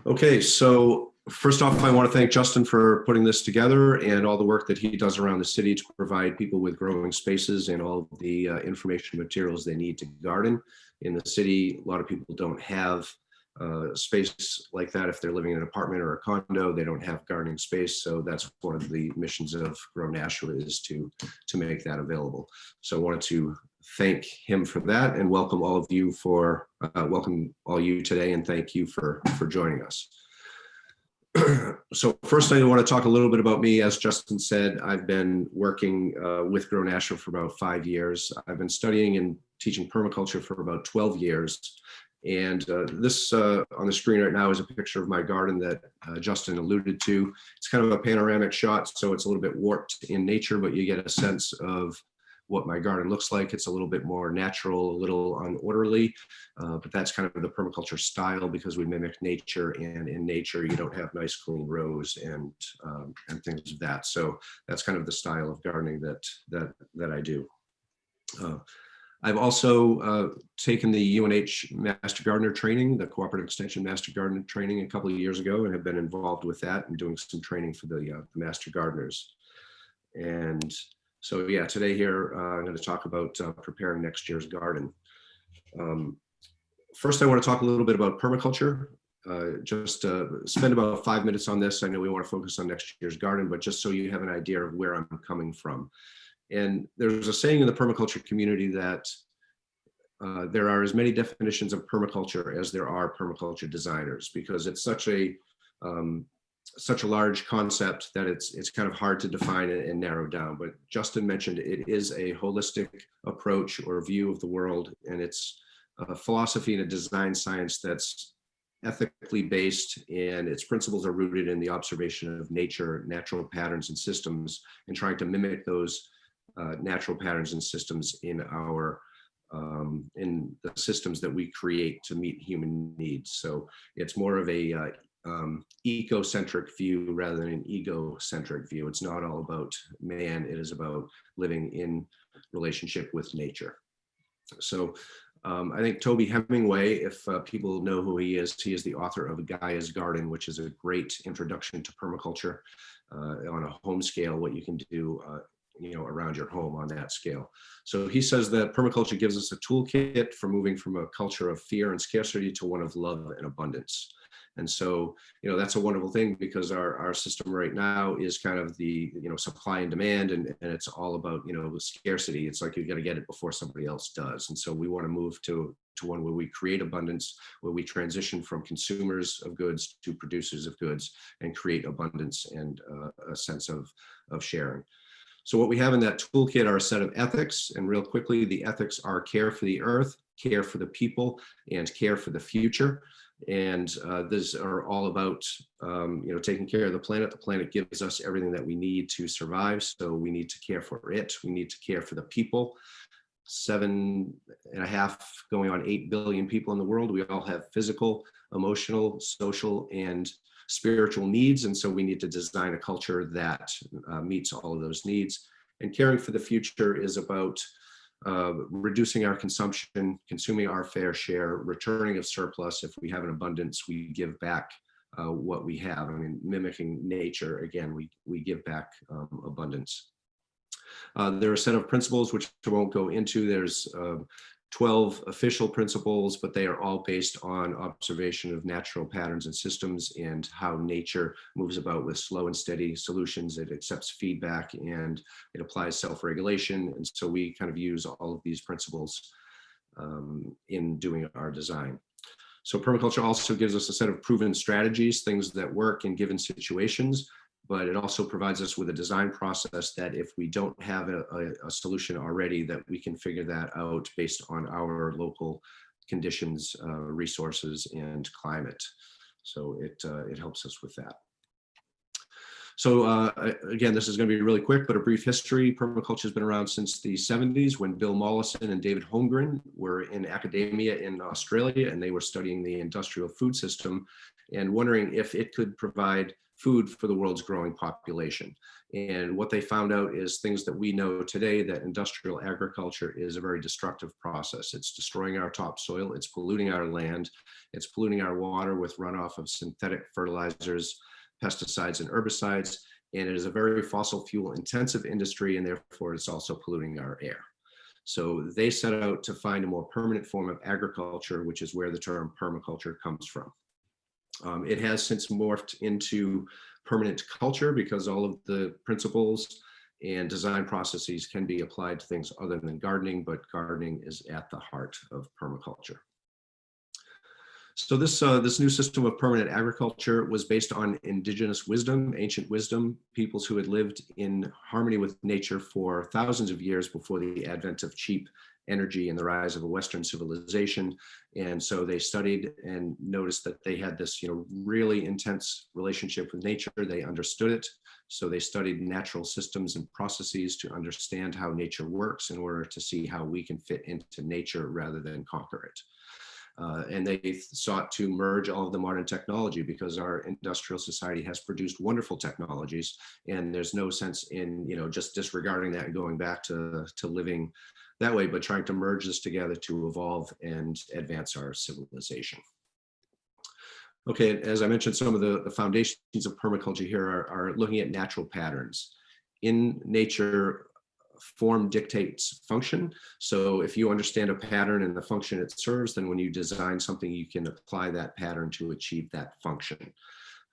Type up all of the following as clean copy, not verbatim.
Okay, so first off, I want to thank Justin for putting this together and all the work that he does around the city to provide people with growing spaces and all of the information materials they need to garden. In the city, a lot of people don't have space like that. If they're living in an apartment or a condo, they don't have gardening space. So that's one of the missions of Grow Naturally, is to make that available. So I wanted to thank him for that and welcome all of you welcome all you today, and thank you for joining us. So first, I want to talk a little bit about me. As Justin said, I've been working with Grow Naturally for about 5 years. I've been studying and teaching permaculture for about 12 years. And this on the screen right now is a picture of my garden that Justin alluded to. It's kind of a panoramic shot, so it's a little bit warped in nature, but you get a sense of what my garden looks like. It's a little bit more natural, a little unorderly, but that's kind of the permaculture style, because we mimic nature, and in nature you don't have nice clean rows and things of that. So that's kind of the style of gardening that I do. I've also taken the UNH Master Gardener training, the Cooperative Extension Master Gardener training, a couple of years ago, and have been involved with that and doing some training for the Master Gardeners. And so yeah, today here I'm going to talk about preparing next year's garden. First, I want to talk a little bit about permaculture. Just spend about 5 minutes on this. I know we want to focus on next year's garden, but just so you have an idea of where I'm coming from. And there's a saying in the permaculture community that there are as many definitions of permaculture as there are permaculture designers, because it's such a large concept that it's kind of hard to define and narrow down. But Justin mentioned it is a holistic approach or view of the world, and it's a philosophy and a design science that's ethically based, and its principles are rooted in the observation of nature, natural patterns and systems, and trying to mimic those natural patterns and systems in the systems that we create to meet human needs. So it's more of a ecocentric view rather than an egocentric view. It's not all about man, it is about living in relationship with nature. So I think Toby Hemingway, if people know who he is the author of Gaia's Garden, which is a great introduction to permaculture on a home scale, what you can do around your home on that scale. So he says that permaculture gives us a toolkit for moving from a culture of fear and scarcity to one of love and abundance. And so, that's a wonderful thing, because our system right now is kind of the, supply and demand, and it's all about, scarcity. It's like you got to get it before somebody else does. And so we want to move to one where we create abundance, where we transition from consumers of goods to producers of goods and create abundance and a sense of sharing. So what we have in that toolkit are a set of ethics, and real quickly, the ethics are care for the earth, care for the people, and care for the future. And these are all about, taking care of the planet. The planet gives us everything that we need to survive, so we need to care for it. We need to care for the people. 7.5 going on 8 billion people in the world. We all have physical, emotional, social, and spiritual needs. And so we need to design a culture that meets all of those needs. And caring for the future is about reducing our consumption, consuming our fair share, returning of surplus. If we have an abundance, we give back what we have. I mean, mimicking nature, again, we give back abundance. There are a set of principles which I won't go into. There's 12 official principles, but they are all based on observation of natural patterns and systems and how nature moves about with slow and steady solutions. It accepts feedback and it applies self-regulation. And so we kind of use all of these principles in doing our design. So permaculture also gives us a set of proven strategies, things that work in given situations, but it also provides us with a design process that if we don't have a solution already, that we can figure that out based on our local conditions, resources, and climate. So it helps us with that. So again, this is going to be really quick, but a brief history. Permaculture has been around since the 70s, when Bill Mollison and David Holmgren were in academia in Australia, and they were studying the industrial food system and wondering if it could provide food for the world's growing population. And what they found out is things that we know today, that industrial agriculture is a very destructive process. It's destroying our topsoil, it's polluting our land, it's polluting our water with runoff of synthetic fertilizers, pesticides, and herbicides. And it is a very fossil fuel intensive industry, and therefore it's also polluting our air. So they set out to find a more permanent form of agriculture, which is where the term permaculture comes from. It has since morphed into permanent culture because all of the principles and design processes can be applied to things other than gardening, but gardening is at the heart of permaculture. So this new system of permanent agriculture was based on indigenous wisdom, ancient wisdom, peoples who had lived in harmony with nature for thousands of years before the advent of cheap energy and the rise of a Western civilization. And so they studied and noticed that they had this, really intense relationship with nature. They understood it. So they studied natural systems and processes to understand how nature works in order to see how we can fit into nature rather than conquer it. And they sought to merge all of the modern technology because our industrial society has produced wonderful technologies, and there's no sense in just disregarding that and going back to living that way, but trying to merge this together to evolve and advance our civilization. Okay, as I mentioned, some of the foundations of permaculture here are looking at natural patterns. In nature, form dictates function. So if you understand a pattern and the function it serves, then when you design something, you can apply that pattern to achieve that function.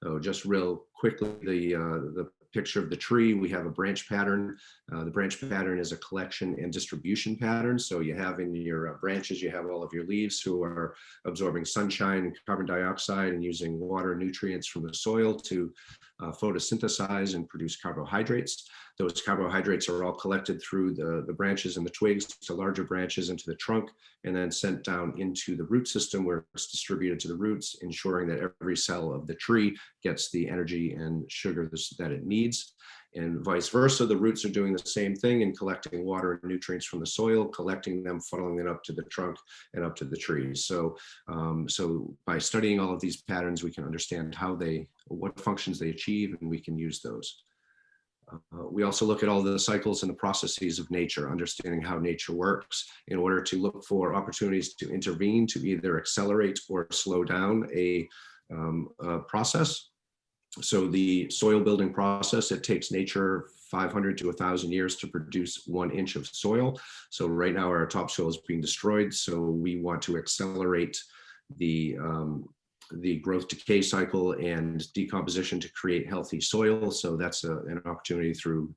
So just real quickly, the picture of the tree, we have a branch pattern. The branch pattern is a collection and distribution pattern. So you have in your branches, you have all of your leaves who are absorbing sunshine and carbon dioxide and using water and nutrients from the soil to photosynthesize and produce carbohydrates. Those carbohydrates are all collected through the branches and the twigs to larger branches into the trunk, and then sent down into the root system where it's distributed to the roots, ensuring that every cell of the tree gets the energy and sugar that it needs. And vice versa, the roots are doing the same thing and collecting water and nutrients from the soil, collecting them, funneling it up to the trunk and up to the trees. So, by studying all of these patterns, we can understand what functions they achieve, and we can use those. We also look at all the cycles and the processes of nature, understanding how nature works in order to look for opportunities to intervene, to either accelerate or slow down a process. So the soil building process, it takes nature 500 to 1,000 years to produce 1 inch of soil. So right now our topsoil is being destroyed. So we want to accelerate the growth decay cycle and decomposition to create healthy soil. So that's an opportunity through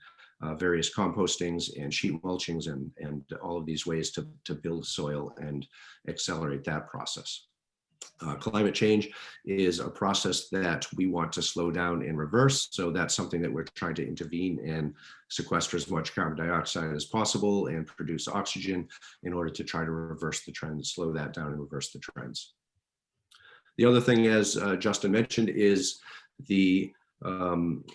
various compostings and sheet mulchings and all of these ways to build soil and accelerate that process. Climate change is a process that we want to slow down and reverse. So that's something that we're trying to intervene and sequester as much carbon dioxide as possible and produce oxygen in order to try to reverse the trend, slow that down and reverse the trends. The other thing, as Justin mentioned, is the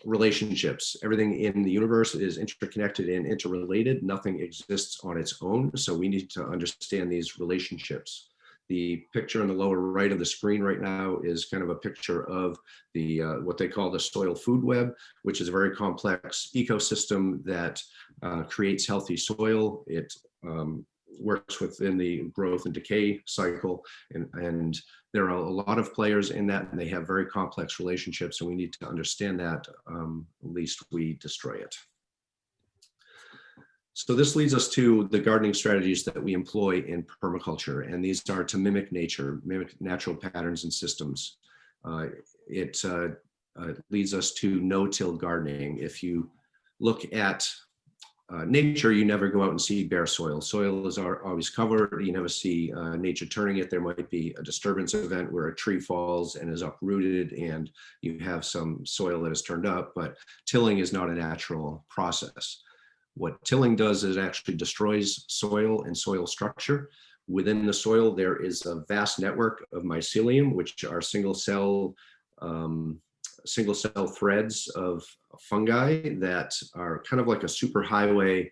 relationships. Everything in the universe is interconnected and interrelated. Nothing exists on its own. So we need to understand these relationships. The picture on the lower right of the screen right now is kind of a picture of the what they call the soil food web, which is a very complex ecosystem that creates healthy soil. It works within the growth and decay cycle, and there are a lot of players in that, and they have very complex relationships, and we need to understand that, least we destroy it. So this leads us to the gardening strategies that we employ in permaculture, and these are to mimic nature, mimic natural patterns and systems. It leads us to no-till gardening. If you look at nature, you never go out and see bare soil. Soil is always covered. You never see nature turning it. There might be a disturbance event where a tree falls and is uprooted and you have some soil that is turned up, but tilling is not a natural process. What tilling does is it actually destroys soil and soil structure. Within the soil, there is a vast network of mycelium, which are single cell threads of fungi that are kind of like a super highway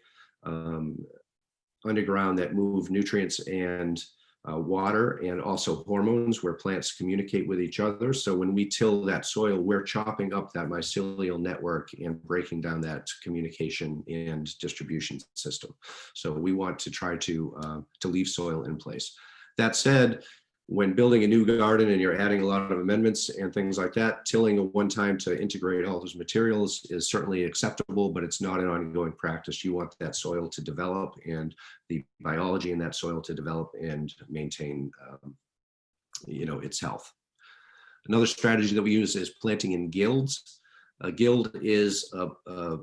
underground that move nutrients and water and also hormones where plants communicate with each other. So when we till that soil, we're chopping up that mycelial network and breaking down that communication and distribution system. So we want to try to leave soil in place. That said, when building a new garden and you're adding a lot of amendments and things like that, tilling a one time to integrate all those materials is certainly acceptable, but it's not an ongoing practice. You want that soil to develop and the biology in that soil to develop and maintain, its health. Another strategy that we use is planting in guilds. A guild is a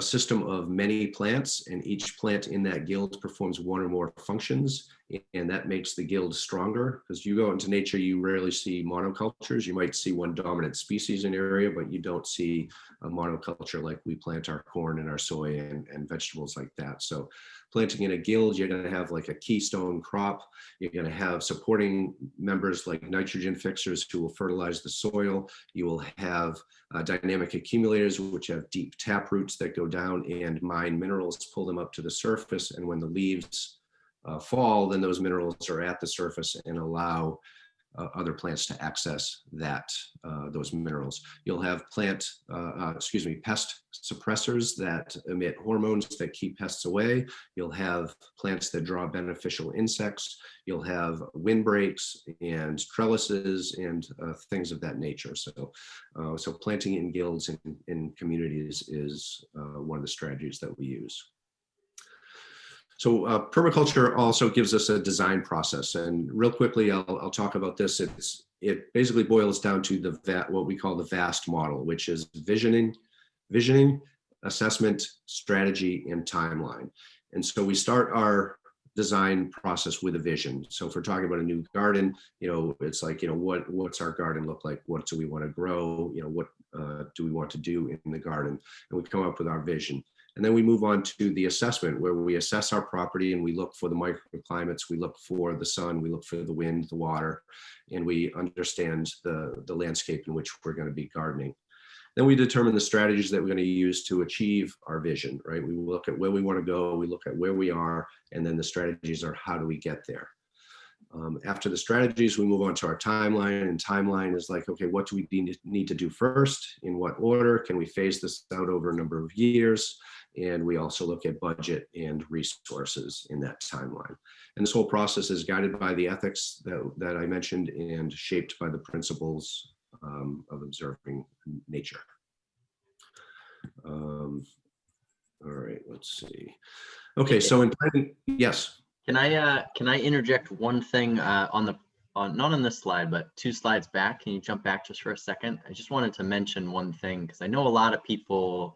system of many plants, and each plant in that guild performs one or more functions, and that makes the guild stronger. Because you go into nature, you rarely see monocultures. You might see one dominant species in an area, but you don't see a monoculture like we plant our corn and our soy and vegetables like that. So planting in a guild, you're going to have like a keystone crop. You're going to have supporting members like nitrogen fixers who will fertilize the soil. You will have dynamic accumulators, which have deep tap roots that go down and mine minerals, pull them up to the surface. And when the leaves fall, then those minerals are at the surface and allow other plants to access those minerals. You'll have pest suppressors that emit hormones that keep pests away. You'll have plants that draw beneficial insects. You'll have windbreaks and trellises and things of that nature. So planting in guilds in communities is one of the strategies that we use. So permaculture also gives us a design process, and real quickly, I'll talk about this. It basically boils down to what we call the VAST model, which is visioning, assessment, strategy, and timeline. And so we start our design process with a vision. So if we're talking about a new garden, it's like, what's our garden look like? What do we want to grow? What do we want to do in the garden? And we come up with our vision. And then we move on to the assessment, where we assess our property and we look for the microclimates, we look for the sun, we look for the wind, the water, and we understand the landscape in which we're going to be gardening. Then we determine the strategies that we're going to use to achieve our vision, right? We look at where we want to go, we look at where we are, and then the strategies are how do we get there. After the strategies, we move on to our timeline, and timeline is like, okay, what do we need to do first? In what order? Can we phase this out over a number of years? And we also look at budget and resources in that timeline. And this whole process is guided by the ethics that I mentioned and shaped by the principles of observing nature. All right, let's see. Okay, so in planning, yes. Can I interject one thing not on this slide, but 2 slides back? Can you jump back just for a second? I just wanted to mention one thing, because I know a lot of people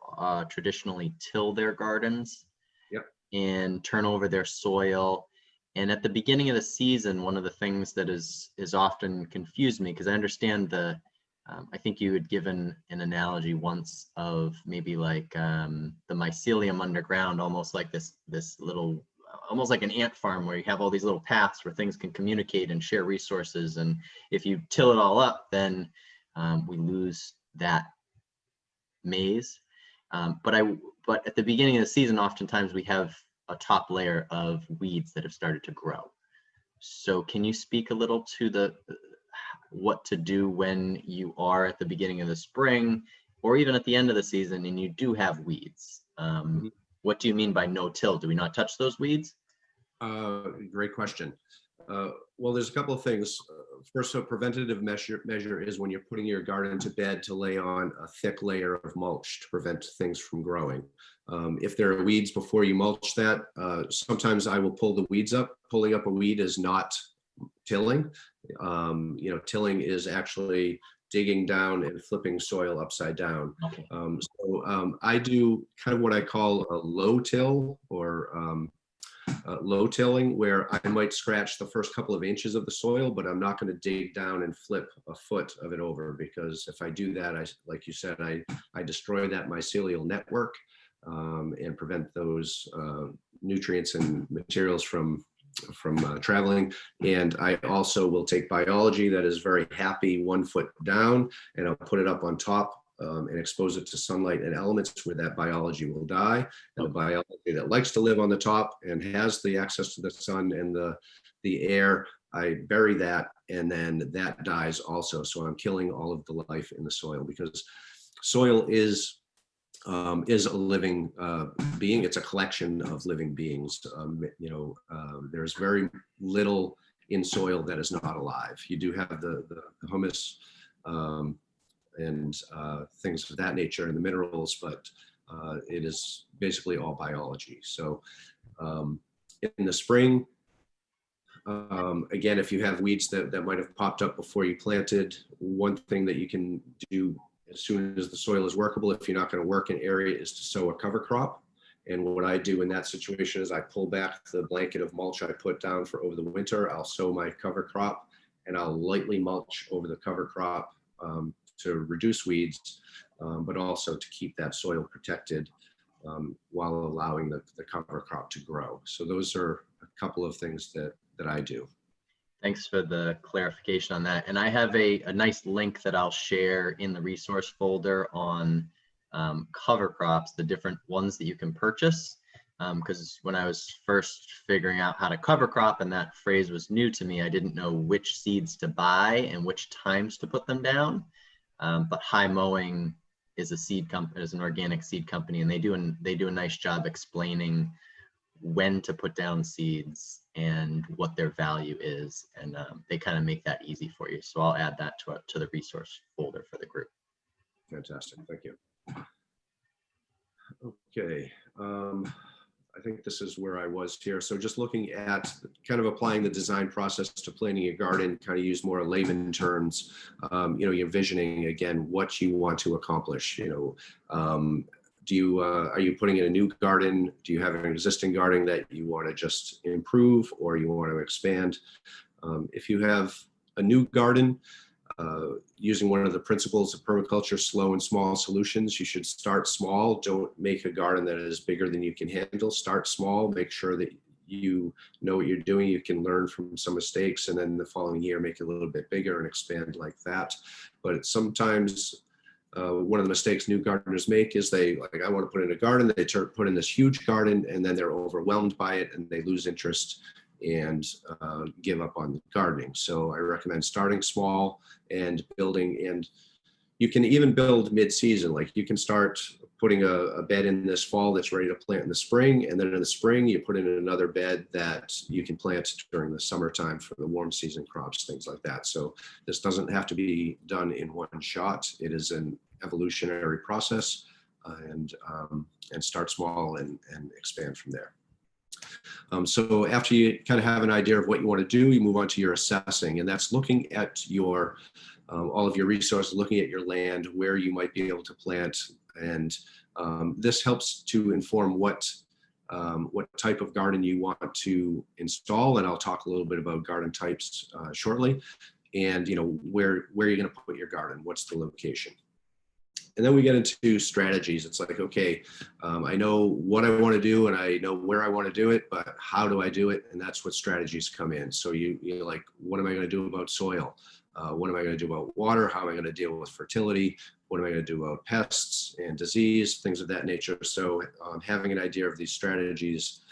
traditionally till their gardens. Yep. And turn over their soil. And at the beginning of the season, one of the things that is often confused me, because I understand I think you had given an analogy once of maybe like the mycelium underground, almost like this little, almost like an ant farm where you have all these little paths where things can communicate and share resources. And if you till it all up, then we lose that maze. But at the beginning of the season, oftentimes we have a top layer of weeds that have started to grow. So can you speak a little to what to do when you are at the beginning of the spring or even at the end of the season and you do have weeds? What do you mean by no till? Do we not touch those weeds? Great question. Well, there's a couple of things. First, a preventative measure is when you're putting your garden to bed to lay on a thick layer of mulch to prevent things from growing. If there are weeds before you mulch that, sometimes I will pull the weeds up. Pulling up a weed is not tilling. Tilling is actually digging down and flipping soil upside down. Okay. I do kind of what I call a low till or low tilling, where I might scratch the first couple of inches of the soil, but I'm not going to dig down and flip a foot of it over, because if I do that, like you said, I destroy that mycelial network and prevent those nutrients and materials from traveling. And I also will take biology that is very happy 1 foot down, and I'll put it up on top and expose it to sunlight and elements where that biology will die. And the biology that likes to live on the top and has the access to the sun and the the air, I bury that, and then that dies also. So I'm killing all of the life in the soil, because soil is a living being. It's a collection of living beings. There's very little in soil that is not alive. You do have the humus and things of that nature, and the minerals, but it is basically all biology. So in the spring, again, if you have weeds that might have popped up before you planted, one thing that you can do as soon as the soil is workable, if you're not going to work an area, is to sow a cover crop. And what I do in that situation is I pull back the blanket of mulch I put down for over the winter. I'll sow my cover crop, and I'll lightly mulch over the cover crop to reduce weeds, but also to keep that soil protected while allowing the cover crop to grow. So those are a couple of things that I do. Thanks for the clarification on that. And I have a nice link that I'll share in the resource folder on cover crops, the different ones that you can purchase. Because when I was first figuring out how to cover crop, and that phrase was new to me, I didn't know which seeds to buy and which times to put them down. But High Mowing is a seed company, is an organic seed company, and they do a nice job explaining when to put down seeds and what their value is, and they kind of make that easy for you. So I'll add that to the resource folder for the group. Fantastic, thank you. Okay, I think this is where I was here. So just looking at kind of applying the design process to planting a garden, kind of use more layman terms. You're envisioning again what you want to accomplish. Are you putting in a new garden? Do you have an existing garden that you want to just improve, or you want to expand? If you have a new garden, using one of the principles of permaculture, slow and small solutions, you should start small. Don't make a garden that is bigger than you can handle. Start small, make sure that you know what you're doing. You can learn from some mistakes, and then the following year make it a little bit bigger and expand like that. But sometimes one of the mistakes new gardeners make is I want to put in a garden, they put in this huge garden, and then they're overwhelmed by it and they lose interest and give up on gardening. So I recommend starting small and building, and you can even build mid-season. Like you can start putting a bed in this fall that's ready to plant in the spring, and then in the spring you put in another bed that you can plant during the summertime for the warm season crops, things like that. So this doesn't have to be done in one shot. It is an evolutionary process, and start small and expand from there. So after you kind of have an idea of what you want to do, you move on to your assessing, and that's looking at your all of your resources, looking at your land, where you might be able to plant, and this helps to inform what type of garden you want to install. And I'll talk a little bit about garden types shortly, and where you're going to put your garden, what's the location. And then we get into strategies. It's like, okay, I know what I want to do and I know where I want to do it, but how do I do it? And that's what strategies come in. So you're like, what am I going to do about soil? What am I going to do about water? How am I going to deal with fertility? What am I going to do about pests and disease, things of that nature? So having an idea of these strategies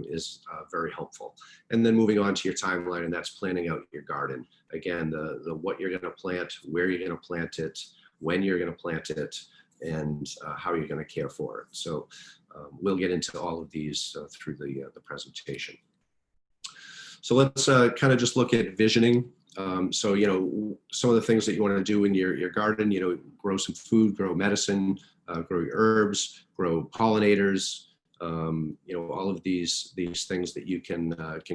is very helpful. And then moving on to your timeline, and that's planning out your garden. Again, the what you're going to plant, where you're going to plant it, when you're going to plant it, and how you're going to care for it. So we'll get into all of these through the presentation. So let's kind of just look at visioning. So, some of the things that you want to do in your garden, grow some food, grow medicine, grow your herbs, grow pollinators, all of these things that you can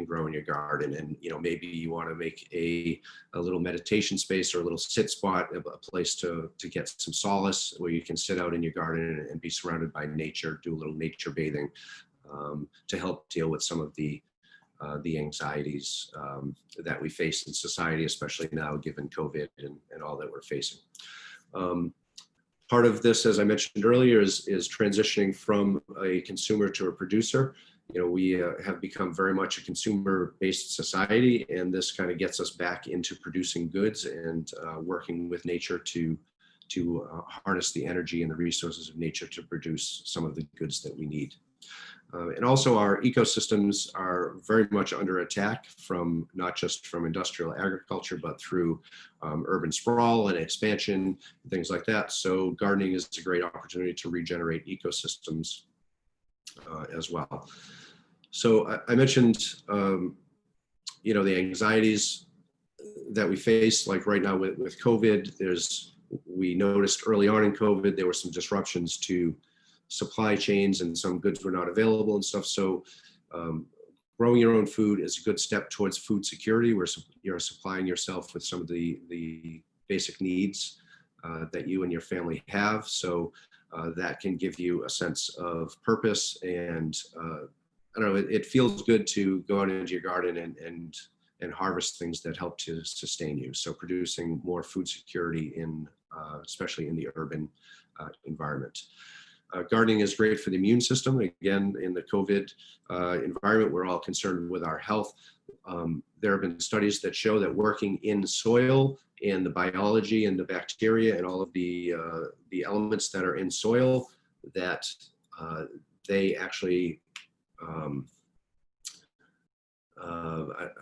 grow in your garden. And, maybe you want to make a little meditation space or a little sit spot, a place to get some solace where you can sit out in your garden and be surrounded by nature, do a little nature bathing to help deal with some of the anxieties that we face in society, especially now given COVID and all that we're facing. Part of this, as I mentioned earlier, is transitioning from a consumer to a producer. We have become very much a consumer-based society, and this kind of gets us back into producing goods and working with nature to harness the energy and the resources of nature to produce some of the goods that we need. And also our ecosystems are very much under attack from not just from industrial agriculture, but through urban sprawl and expansion, and things like that. So gardening is a great opportunity to regenerate ecosystems as well. So I mentioned, the anxieties that we face, like right now with COVID. We noticed early on in COVID, there were some disruptions to supply chains and some goods were not available and stuff. So growing your own food is a good step towards food security, where you're supplying yourself with some of the basic needs that you and your family have. So that can give you a sense of purpose, and I don't know, it feels good to go out into your garden and harvest things that help to sustain you. So producing more food security especially in the urban environment. Gardening is great for the immune system. Again, in the COVID environment, we're all concerned with our health. There have been studies that show that working in soil and the biology and the bacteria and all of the elements that are in soil, that they actually, I'm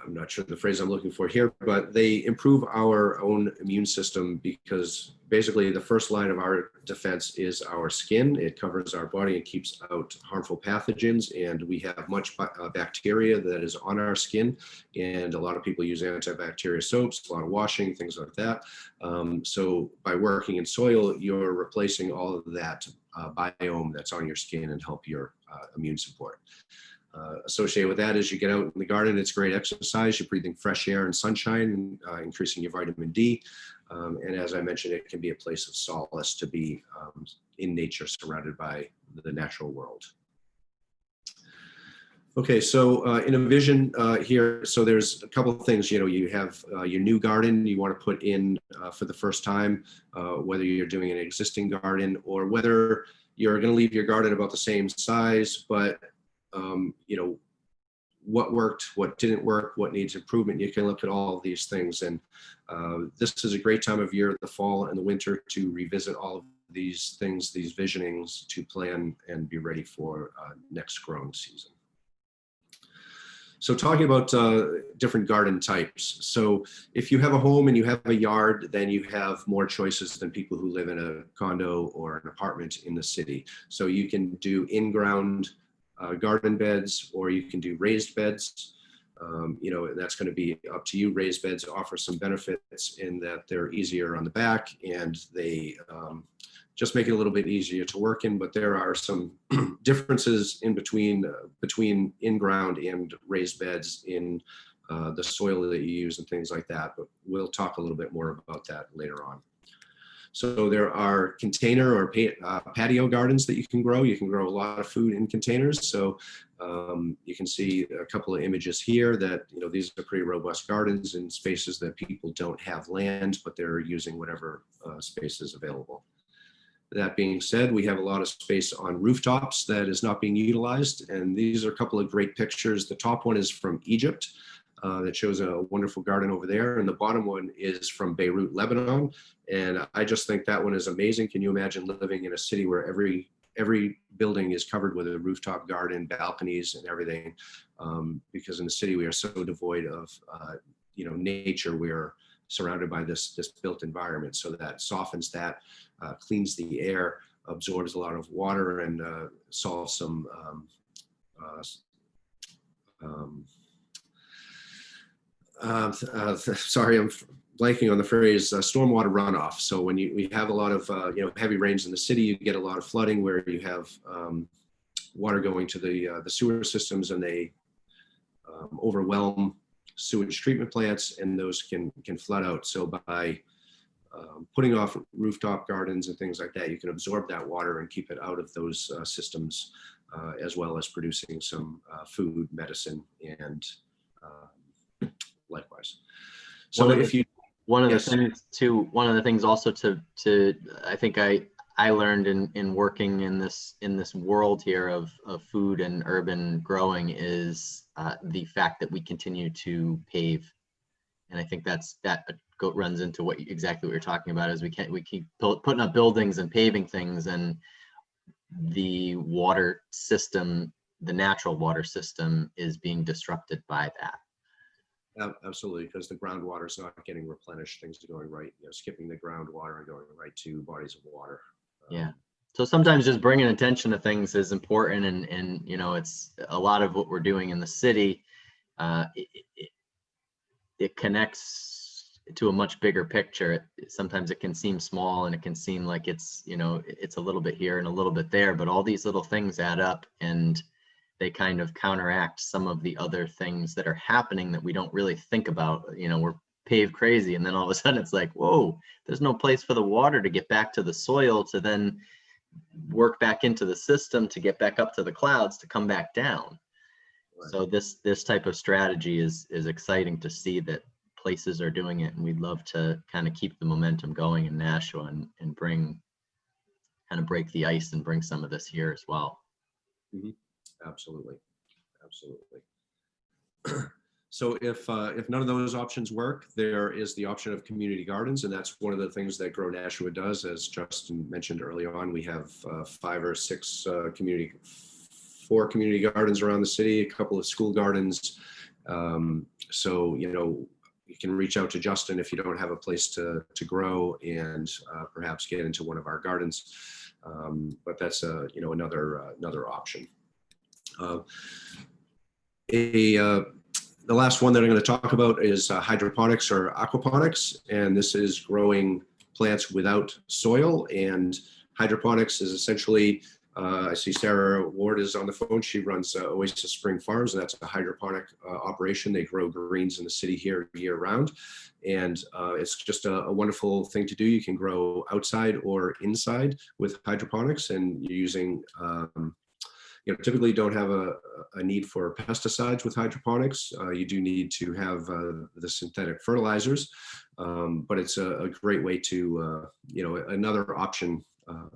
not sure the phrase I'm looking for here, but they improve our own immune system, because basically the first line of our defense is our skin. It covers our body and keeps out harmful pathogens, and we have much bacteria that is on our skin, and a lot of people use antibacterial soaps, a lot of washing, things like that. So by working in soil, you're replacing all of that biome that's on your skin and help your immune support. Associated with that, as you get out in the garden, it's great exercise. You're breathing fresh air and sunshine, increasing your vitamin D. And as I mentioned, it can be a place of solace to be in nature, surrounded by the natural world. Okay, so in a vision here, so there's a couple of things. You have your new garden you want to put in for the first time, whether you're doing an existing garden or whether you're going to leave your garden about the same size, but what worked, what didn't work, what needs improvement. You can look at all of these things, and this is a great time of year, the fall and the winter, to revisit all of these things, these visionings, to plan and be ready for next growing season. So talking about different garden types. So if you have a home and you have a yard, then you have more choices than people who live in a condo or an apartment in the city. So you can do in-ground garden beds, or you can do raised beds. That's going to be up to you. Raised beds offer some benefits in that they're easier on the back, and they just make it a little bit easier to work in. But there are some differences in between in-ground and raised beds in the soil that you use and things like that. But we'll talk a little bit more about that later on. So there are container or patio gardens that you can grow. You can grow a lot of food in containers. So you can see a couple of images here that, these are pretty robust gardens in spaces that people don't have land, but they're using whatever space is available. That being said, we have a lot of space on rooftops that is not being utilized. And these are a couple of great pictures. The top one is from Egypt. That shows a wonderful garden over there. And the bottom one is from Beirut, Lebanon. And I just think that one is amazing. Can you imagine living in a city where every building is covered with a rooftop garden, balconies and everything? Because in the city, we are so devoid of nature. We're surrounded by this built environment. So that softens that, cleans the air, absorbs a lot of water, and solves some sorry, I'm blanking on the phrase, stormwater runoff. So when we have a lot of heavy rains in the city, you get a lot of flooding where you have water going to the sewer systems, and they overwhelm sewage treatment plants, and those can flood out. So by putting off rooftop gardens and things like that, you can absorb that water and keep it out of those systems, as well as producing some food, medicine, and likewise. So one of the things also to I think I learned in working in this world here of food and urban growing is the fact that we continue to pave, and I think that runs into exactly what you're talking about. Is we keep putting up buildings and paving things, and the water system the natural water system is being disrupted by that. Absolutely, because the groundwater is not getting replenished. Things are going right, skipping the groundwater and going right to bodies of water. Yeah. So sometimes just bringing attention to things is important, and it's a lot of what we're doing in the city. It connects to a much bigger picture. Sometimes it can seem small, and it can seem like it's it's a little bit here and a little bit there, but all these little things add up, and they kind of counteract some of the other things that are happening that we don't really think about. We're paved crazy, and then all of a sudden it's like, whoa, there's no place for the water to get back to the soil to then work back into the system to get back up to the clouds to come back down. Right. So this type of strategy is exciting to see that places are doing it, and we'd love to kind of keep the momentum going in Nashua and bring kind of break the ice and bring some of this here as well. Mm-hmm. Absolutely. So if none of those options work, there is the option of community gardens, and that's one of the things that Grow Nashua does. As Justin mentioned early on, we have 5 or 6 4 community gardens around the city, a couple of school gardens. So you can reach out to Justin if you don't have a place to grow, and perhaps get into one of our gardens. But that's another option. The last one that I'm going to talk about is hydroponics or aquaponics, and this is growing plants without soil. And hydroponics is essentially, I see Sarah Ward is on the phone. She runs Oasis Spring Farms, and that's a hydroponic operation. They grow greens in the city here year round, and it's just a wonderful thing to do. You can grow outside or inside with hydroponics, and you're using typically you don't have a need for pesticides with hydroponics. You do need to have the synthetic fertilizers, but it's a great way to, another option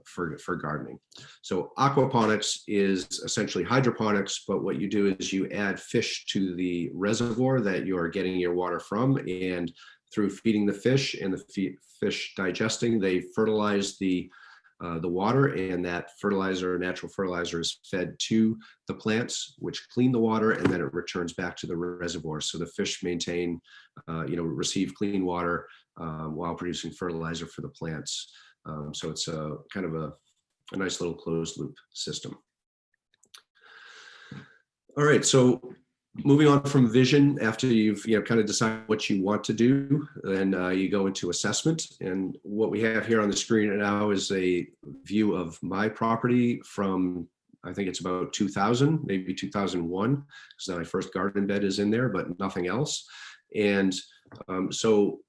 for gardening. So aquaponics is essentially hydroponics, but what you do is you add fish to the reservoir that you're getting your water from, and through feeding the fish and the fish digesting, they fertilize the water, and that natural fertilizer, is fed to the plants, which clean the water, and then it returns back to the reservoir. So the fish receive clean water while producing fertilizer for the plants. So it's a kind of a nice little closed loop system. All right, so moving on from vision, after you've kind of decided what you want to do, then you go into assessment. And what we have here on the screen now is a view of my property from, I think it's about 2000, maybe 2001, because my first garden bed is in there, but nothing else. And so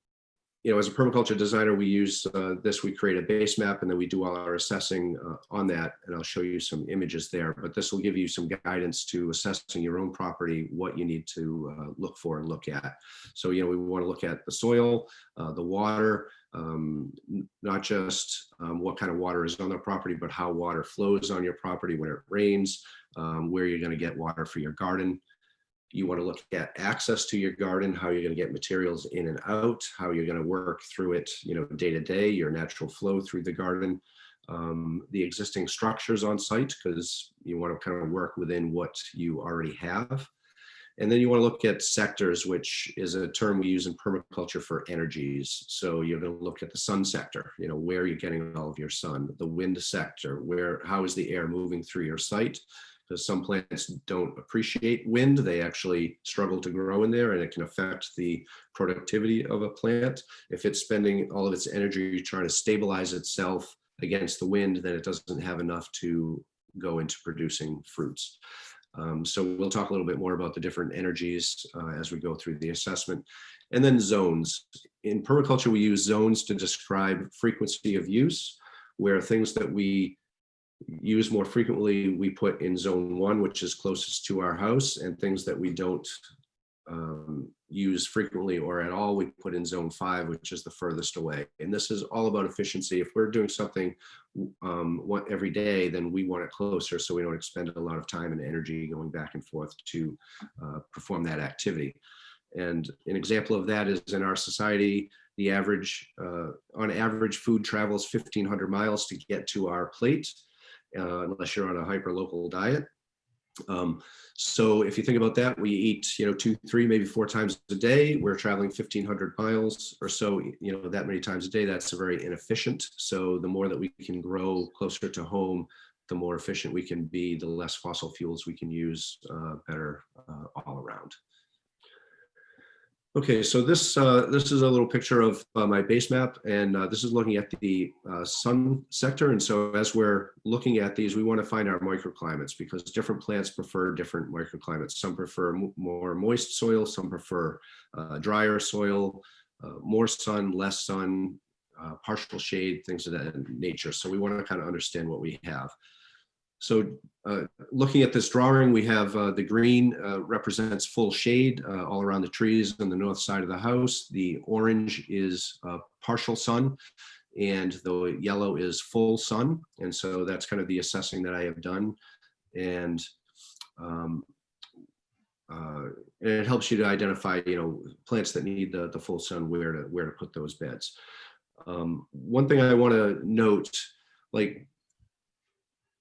as a permaculture designer, we use this. We create a base map, and then we do all our assessing on that. And I'll show you some images there. But this will give you some guidance to assessing your own property, what you need to look for and look at. So we want to look at the soil, the water, not just what kind of water is on the property, but how water flows on your property when it rains, where you're going to get water for your garden. You want to look at access to your garden, how you're going to get materials in and out, how you're going to work through it, day to day, your natural flow through the garden, the existing structures on site, because you want to kind of work within what you already have. And then you want to look at sectors, which is a term we use in permaculture for energies. So you're going to look at the sun sector, where you're getting all of your sun, the wind sector, how is the air moving through your site? Because some plants don't appreciate wind. They actually struggle to grow in there, and it can affect the productivity of a plant. If it's spending all of its energy trying to stabilize itself against the wind, then it doesn't have enough to go into producing fruits. So we'll talk a little bit more about the different energies as we go through the assessment. And then zones. In permaculture, we use zones to describe frequency of use, where things that we use more frequently, we put in zone 1, which is closest to our house, and things that we don't use frequently or at all, we put in zone 5, which is the furthest away. And this is all about efficiency. If we're doing something every day, then we want it closer, so we don't expend a lot of time and energy going back and forth to perform that activity. And an example of that is in our society, the average, on average, food travels 1,500 miles to get to our plate. Unless you're on a hyper-local diet. So if you think about that, we eat, 2, 3, maybe 4 times a day. We're traveling 1,500 miles or so, that many times a day. That's very inefficient. So the more that we can grow closer to home, the more efficient we can be, the less fossil fuels we can use, better all around. Okay, so this is a little picture of my base map, and this is looking at the sun sector. And so as we're looking at these, we want to find our microclimates, because different plants prefer different microclimates. Some prefer more moist soil, some prefer drier soil, more sun, less sun, partial shade, things of that nature. So we want to kind of understand what we have. So looking at this drawing, we have the green represents full shade all around the trees on the north side of the house. The orange is partial sun, and the yellow is full sun. And so that's kind of the assessing that I have done. And it helps you to identify, plants that need the full sun, where to put those beds. One thing I want to note, like,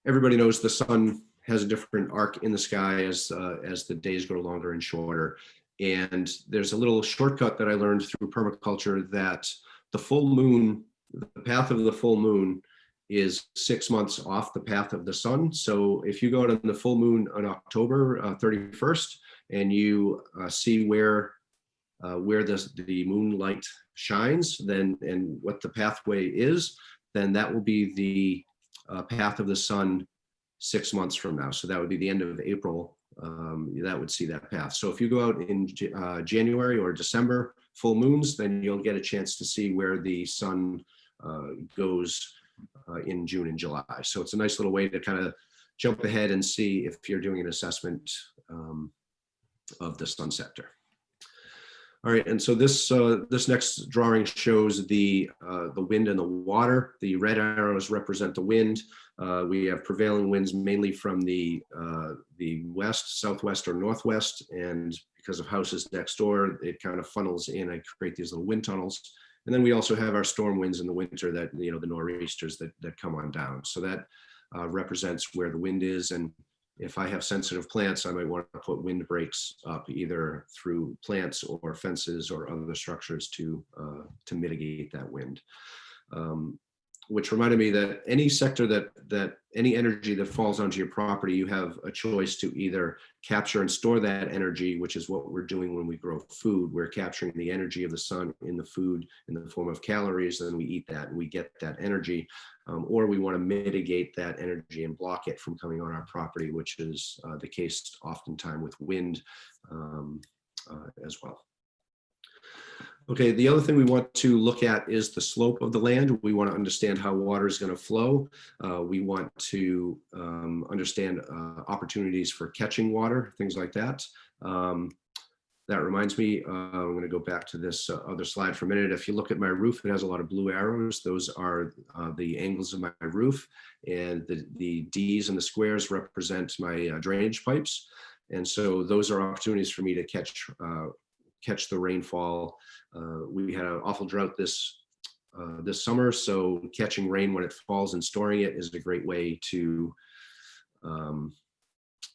everybody knows the sun has a different arc in the sky as the days grow longer and shorter. And there's a little shortcut that I learned through permaculture, that the full moon, the path of the full moon is 6 months off the path of the sun. So if you go out on the full moon on October 31st and you see where the moonlight shines, then, and what the pathway is, then that will be the path of the sun 6 months from now. So that would be the end of April. That would see that path. So if you go out in January or December full moons, then you'll get a chance to see where the sun goes in June and July. So it's a nice little way to kind of jump ahead and see if you're doing an assessment of the sun sector. All right, and so this next drawing shows the wind and the water. The red arrows represent the wind. We have prevailing winds mainly from the west, southwest, or northwest, and because of houses next door, it kind of funnels in and create these little wind tunnels. And then we also have our storm winds in the winter, that the nor'easters that come on down. So that represents where the wind is. And if I have sensitive plants, I might want to put wind breaks up, either through plants or fences or other structures to mitigate that wind. Which reminded me that any sector that any energy that falls onto your property, you have a choice to either capture and store that energy, which is what we're doing when we grow food. We're capturing the energy of the sun in the food in the form of calories, and then we eat that and we get that energy. Or we want to mitigate that energy and block it from coming on our property, which is the case oftentimes with wind as well. Okay, the other thing we want to look at is the slope of the land. We want to understand how water is going to flow. We want to understand opportunities for catching water, things like that. That reminds me, I'm going to go back to this other slide for a minute. If you look at my roof, it has a lot of blue arrows. Those are the angles of my roof, and the D's and the squares represent my drainage pipes. And so those are opportunities for me to catch the rainfall. We had an awful drought this summer, so catching rain when it falls and storing it is a great way to,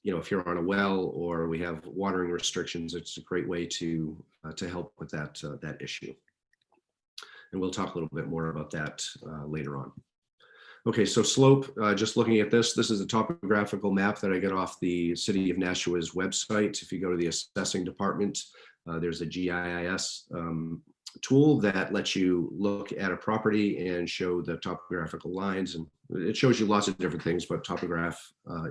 if you're on a well or we have watering restrictions, it's a great way to help with that issue. And we'll talk a little bit more about that later on. Okay, so slope, just looking at this is a topographical map that I get off the City of Nashua's website. If you go to the assessing department, there's a GIS tool that lets you look at a property and show the topographical lines, and it shows you lots of different things, but topograph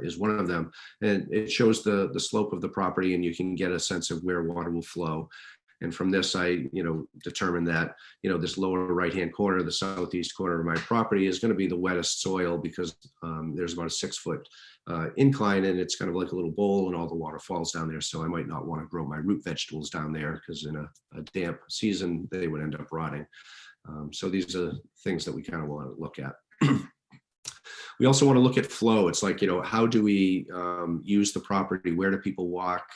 is one of them. And it shows the slope of the property, and you can get a sense of where water will flow. And from this, I determined that this lower right-hand corner, the southeast corner of my property, is going to be the wettest soil, because there's about a 6-foot incline, and it's kind of like a little bowl, and all the water falls down there. So I might not want to grow my root vegetables down there, because in a damp season they would end up rotting. So these are things that we kind of want to look at. We also want to look at flow. It's like, how do we use the property? Where do people walk?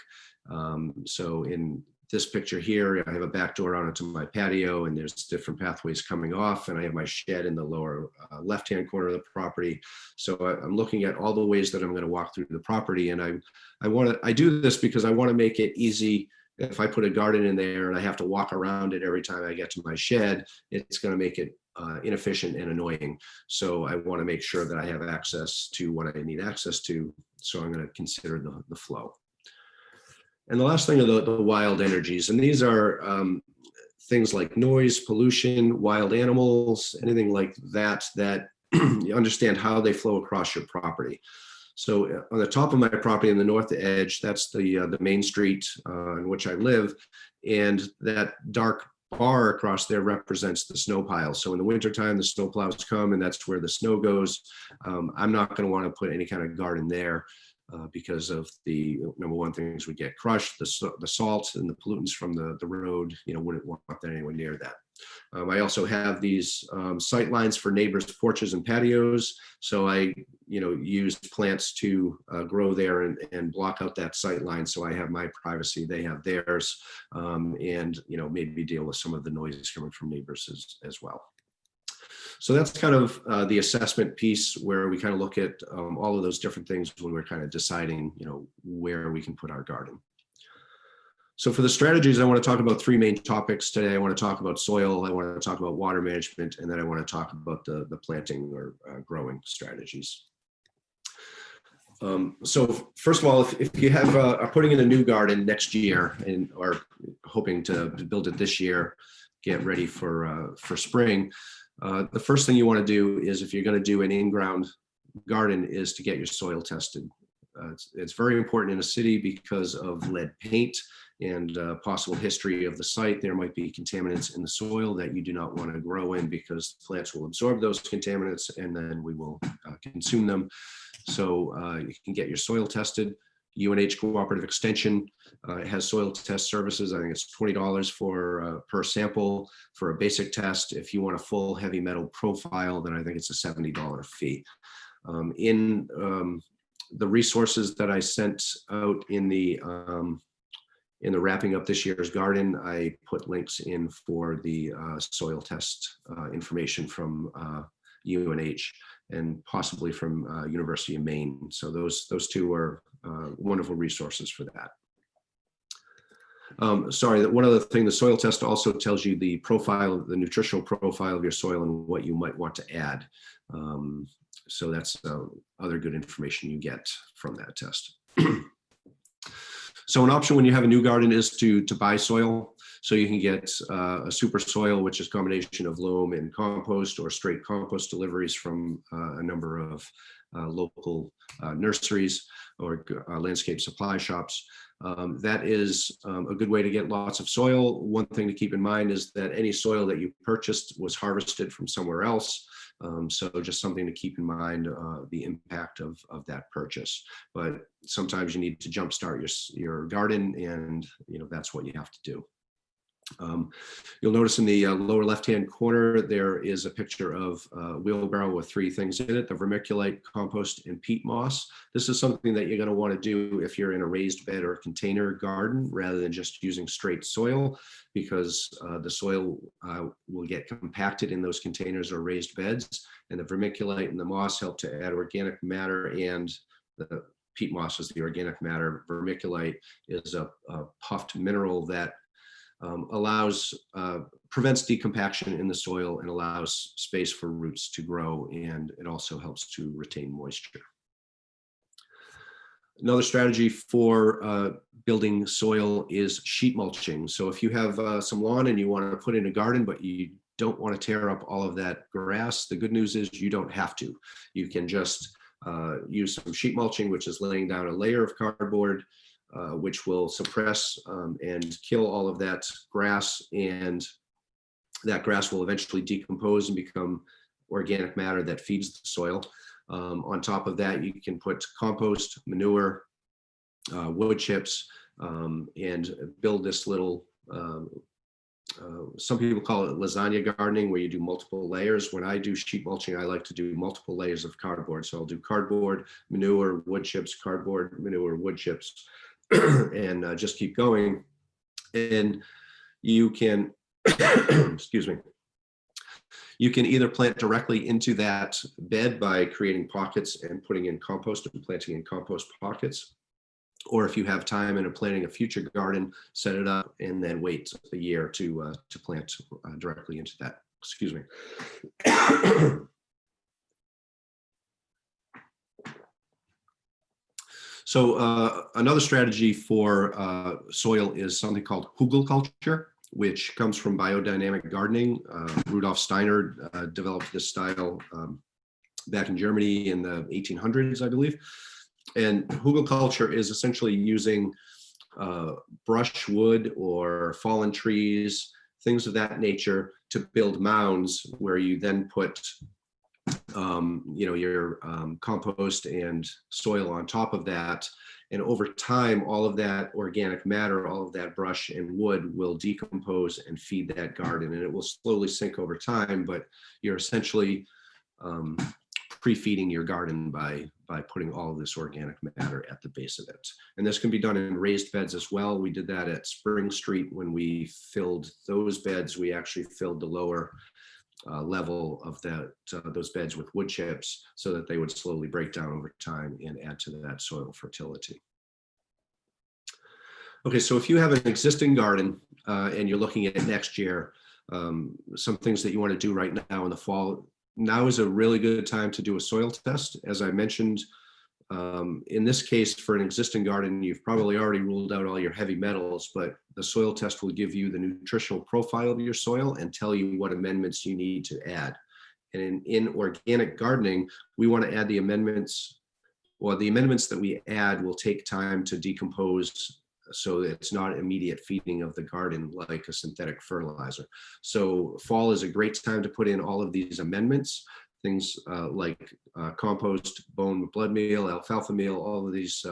So in this picture here, I have a back door onto my patio, and there's different pathways coming off, and I have my shed in the lower left-hand corner of the property. So I'm looking at all the ways that I'm going to walk through the property, and I do this because I want to make it easy. If I put a garden in there and I have to walk around it every time I get to my shed, it's going to make it inefficient and annoying. So I want to make sure that I have access to what I need access to. So I'm going to consider the flow. And the last thing are the wild energies. And these are things like noise, pollution, wild animals, anything like that, that you understand how they flow across your property. So on the top of my property in the north edge, that's the main street in which I live. And that dark bar across there represents the snow pile. So in the wintertime, the snow plows come, and that's where the snow goes. I'm not going to want to put any kind of garden there because of the number one things would get crushed, the salt and the pollutants from the road, wouldn't want that anywhere near that. I also have these sight lines for neighbors' porches and patios. So I, use plants to grow there and block out that sight line. So I have my privacy, they have theirs, and, maybe deal with some of the noise coming from neighbors as well. So that's kind of the assessment piece where we kind of look at all of those different things when we're kind of deciding, where we can put our garden. So for the strategies, I want to talk about three main topics today. I want to talk about soil, I want to talk about water management, and then I want to talk about the planting or growing strategies. So first of all, if you are putting in a new garden next year and are hoping to build it this year, get ready for spring, the first thing you want to do is, if you're going to do an in-ground garden, is to get your soil tested. It's very important in a city because of lead paint and possible history of the site. There might be contaminants in the soil that you do not want to grow in, because plants will absorb those contaminants and then we will consume them. So you can get your soil tested. UNH Cooperative Extension has soil test services. I think it's $20 for per sample for a basic test. If you want a full heavy metal profile, then I think it's a $70 fee. In the resources that I sent out in the wrapping up this year's garden, I put links in for the soil test information from UNH and possibly from University of Maine. So those two are wonderful resources for that. Sorry, one other thing, the soil test also tells you the profile, the nutritional profile of your soil and what you might want to add. So that's other good information you get from that test. So an option when you have a new garden is to buy soil. So you can get a super soil, which is a combination of loam and compost, or straight compost deliveries from a number of local nurseries or landscape supply shops. That is a good way to get lots of soil. One thing to keep in mind is that any soil that you purchased was harvested from somewhere else. So just something to keep in mind, the impact of that purchase. But sometimes you need to jumpstart your garden, and that's what you have to do. You'll notice in the lower left-hand corner, there is a picture of a wheelbarrow with three things in it: the vermiculite, compost, and peat moss. This is something that you're going to want to do if you're in a raised bed or container garden, rather than just using straight soil, because the soil will get compacted in those containers or raised beds, and the vermiculite and the moss help to add organic matter, and the peat moss is the organic matter. Vermiculite is a puffed mineral that prevents decompaction in the soil and allows space for roots to grow, and it also helps to retain moisture. Another strategy for building soil is sheet mulching. So if you have some lawn and you want to put in a garden, but you don't want to tear up all of that grass, the good news is you don't have to. You can just use some sheet mulching, which is laying down a layer of cardboard, which will suppress and kill all of that grass, and that grass will eventually decompose and become organic matter that feeds the soil. On top of that, you can put compost, manure, wood chips, and build this little, some people call it lasagna gardening, where you do multiple layers. When I do sheet mulching, I like to do multiple layers of cardboard. So I'll do cardboard, manure, wood chips, cardboard, manure, wood chips, and just keep going. And you can, excuse me, you can either plant directly into that bed by creating pockets and putting in compost and planting in compost pockets. Or if you have time and are planning a future garden, set it up and then wait a year to plant directly into that. Excuse me. So another strategy for soil is something called Hugo Culture, which comes from Biodynamic Gardening. Rudolf Steiner developed this style back in Germany in the 1800s, I believe. And Hugo Culture is essentially using brushwood or fallen trees, things of that nature, to build mounds where you then put your compost and soil on top of that. And over time, all of that organic matter, all of that brush and wood will decompose and feed that garden. And it will slowly sink over time, but you're essentially pre-feeding your garden by putting all of this organic matter at the base of it. And this can be done in raised beds as well. We did that at Spring Street. When we filled those beds, we actually filled the lower level of those beds with wood chips so that they would slowly break down over time and add to that soil fertility. Okay, so if you have an existing garden and you're looking at next year, some things that you want to do right now in the fall, now is a really good time to do a soil test. As I mentioned, in this case, for an existing garden, you've probably already ruled out all your heavy metals, but the soil test will give you the nutritional profile of your soil and tell you what amendments you need to add. And in organic gardening, we want to add the amendments, well, the amendments that we add will take time to decompose, so it's not immediate feeding of the garden like a synthetic fertilizer. So fall is a great time to put in all of these amendments, things like compost, bone blood meal, alfalfa meal, all of these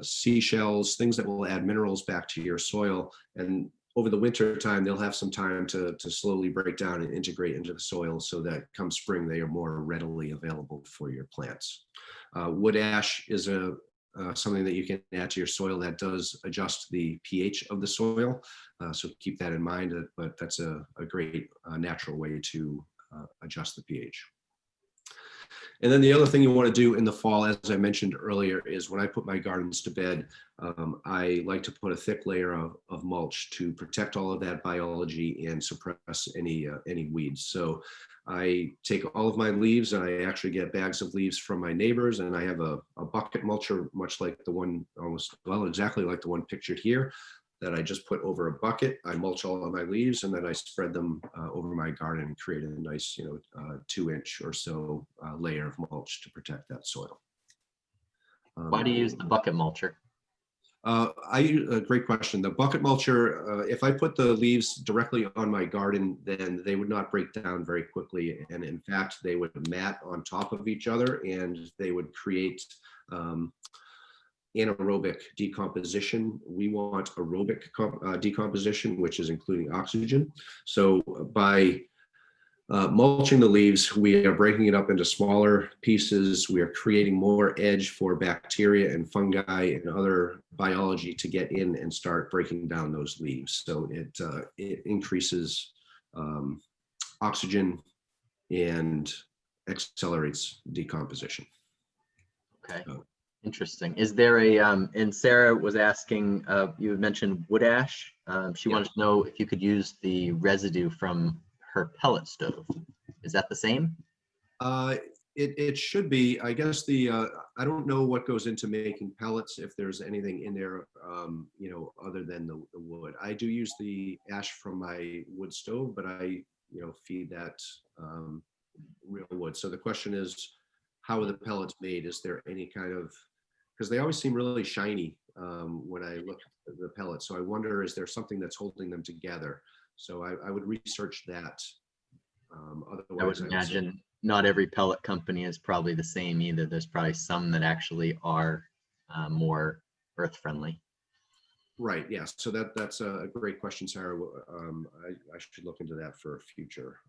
seashells, things that will add minerals back to your soil. And over the winter time, they'll have some time to slowly break down and integrate into the soil so that come spring, they are more readily available for your plants. Wood ash is something that you can add to your soil that does adjust the pH of the soil. So keep that in mind, but that's a great natural way to adjust the pH. And then the other thing you want to do in the fall, as I mentioned earlier, is when I put my gardens to bed, I like to put a thick layer of mulch to protect all of that biology and suppress any weeds. So I take all of my leaves and I actually get bags of leaves from my neighbors, and I have a bucket mulcher, much like the one, exactly like the one pictured here, that I just put over a bucket. I mulch all of my leaves and then I spread them over my garden and create a nice, 2-inch or so layer of mulch to protect that soil. Why do you use the bucket mulcher? A great question. The bucket mulcher, if I put the leaves directly on my garden, then they would not break down very quickly. And in fact, they would mat on top of each other and they would create anaerobic decomposition. We want aerobic decomposition, which is including oxygen. So by mulching the leaves, we are breaking it up into smaller pieces. We are creating more edge for bacteria and fungi and other biology to get in and start breaking down those leaves. So it increases oxygen and accelerates decomposition. Okay. Interesting. Is there a, and Sarah was asking, you had mentioned wood ash. She wanted to know if you could use the residue from her pellet stove. Is that the same? It should be. I guess I don't know what goes into making pellets, if there's anything in there, other than the wood. I do use the ash from my wood stove, but I, feed that real wood. So the question is, how are the pellets made? Is there any kind of, because they always seem really shiny when I look at the pellets. So I wonder, is there something that's holding them together? So I would research that. Otherwise, I would imagine not every pellet company is probably the same either. There's probably some that actually are more earth friendly. Right. Yes. So that's a great question, Sarah. I should look into that for a future.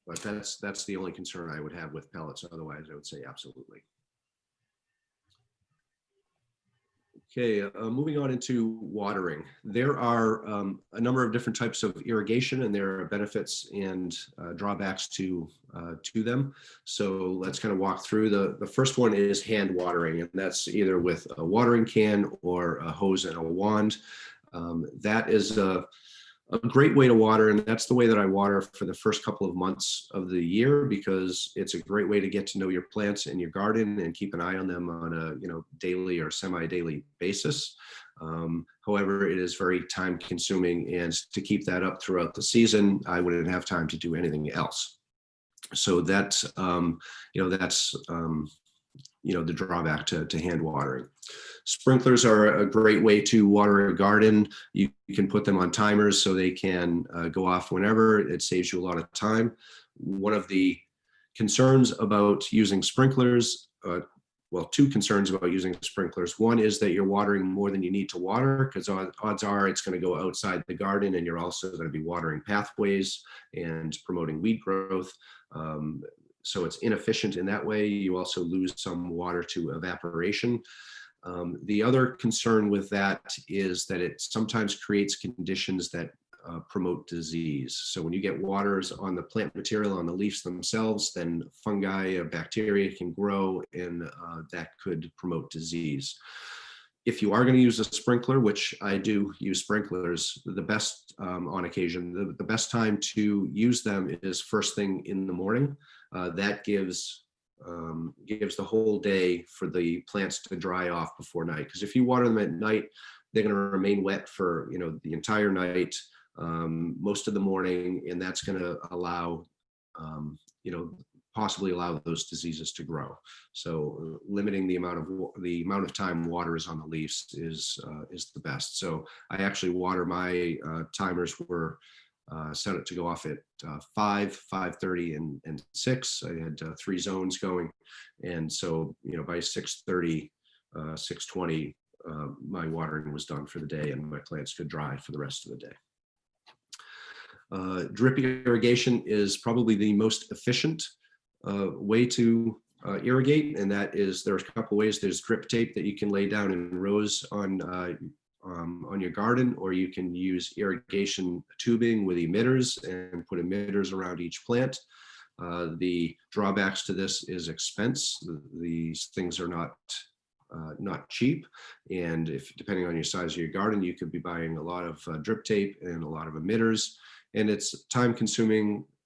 But that's the only concern I would have with pellets. Otherwise, I would say absolutely. Okay, moving on into watering. There are a number of different types of irrigation, and there are benefits and drawbacks to them. So let's kind of walk through. The first one is hand watering, and that's either with a watering can or a hose and a wand. That is a great way to water, and that's the way that I water for the first couple of months of the year, because it's a great way to get to know your plants in your garden and keep an eye on them on a daily or semi-daily basis. However, it is very time consuming, and to keep that up throughout the season, I wouldn't have time to do anything else. So that's the drawback to hand watering. Sprinklers are a great way to water a garden. You can put them on timers so they can go off whenever. It saves you a lot of time. One of the concerns about using sprinklers, well, two concerns about using sprinklers. One is that you're watering more than you need to water, because odds are it's going to go outside the garden, and you're also going to be watering pathways and promoting weed growth. So it's inefficient in that way. You also lose some water to evaporation. The other concern with that is that it sometimes creates conditions that promote disease. So when you get waters on the plant material, on the leaves themselves, then fungi or bacteria can grow, and that could promote disease. If you are going to use a sprinkler, which I do use sprinklers, the best on occasion, the best time to use them is first thing in the morning. That gives the whole day for the plants to dry off before night. Because if you water them at night, they're going to remain wet for the entire night, most of the morning, and that's going to allow possibly allow those diseases to grow. So limiting the amount of time water is on the leaves is the best. So I actually water my timers were set it to go off at 5, 5:30, and 6. I had 3 zones going, and so by 6:30, 6:20, my watering was done for the day, and my plants could dry for the rest of the day. Drip irrigation is probably the most efficient way to irrigate, and that is, there's a couple ways. There's drip tape that you can lay down in rows on your garden, or you can use irrigation tubing with emitters and put emitters around each plant. The drawbacks to this is expense. These things are not cheap, and if depending on your size of your garden, you could be buying a lot of drip tape and a lot of emitters, and it's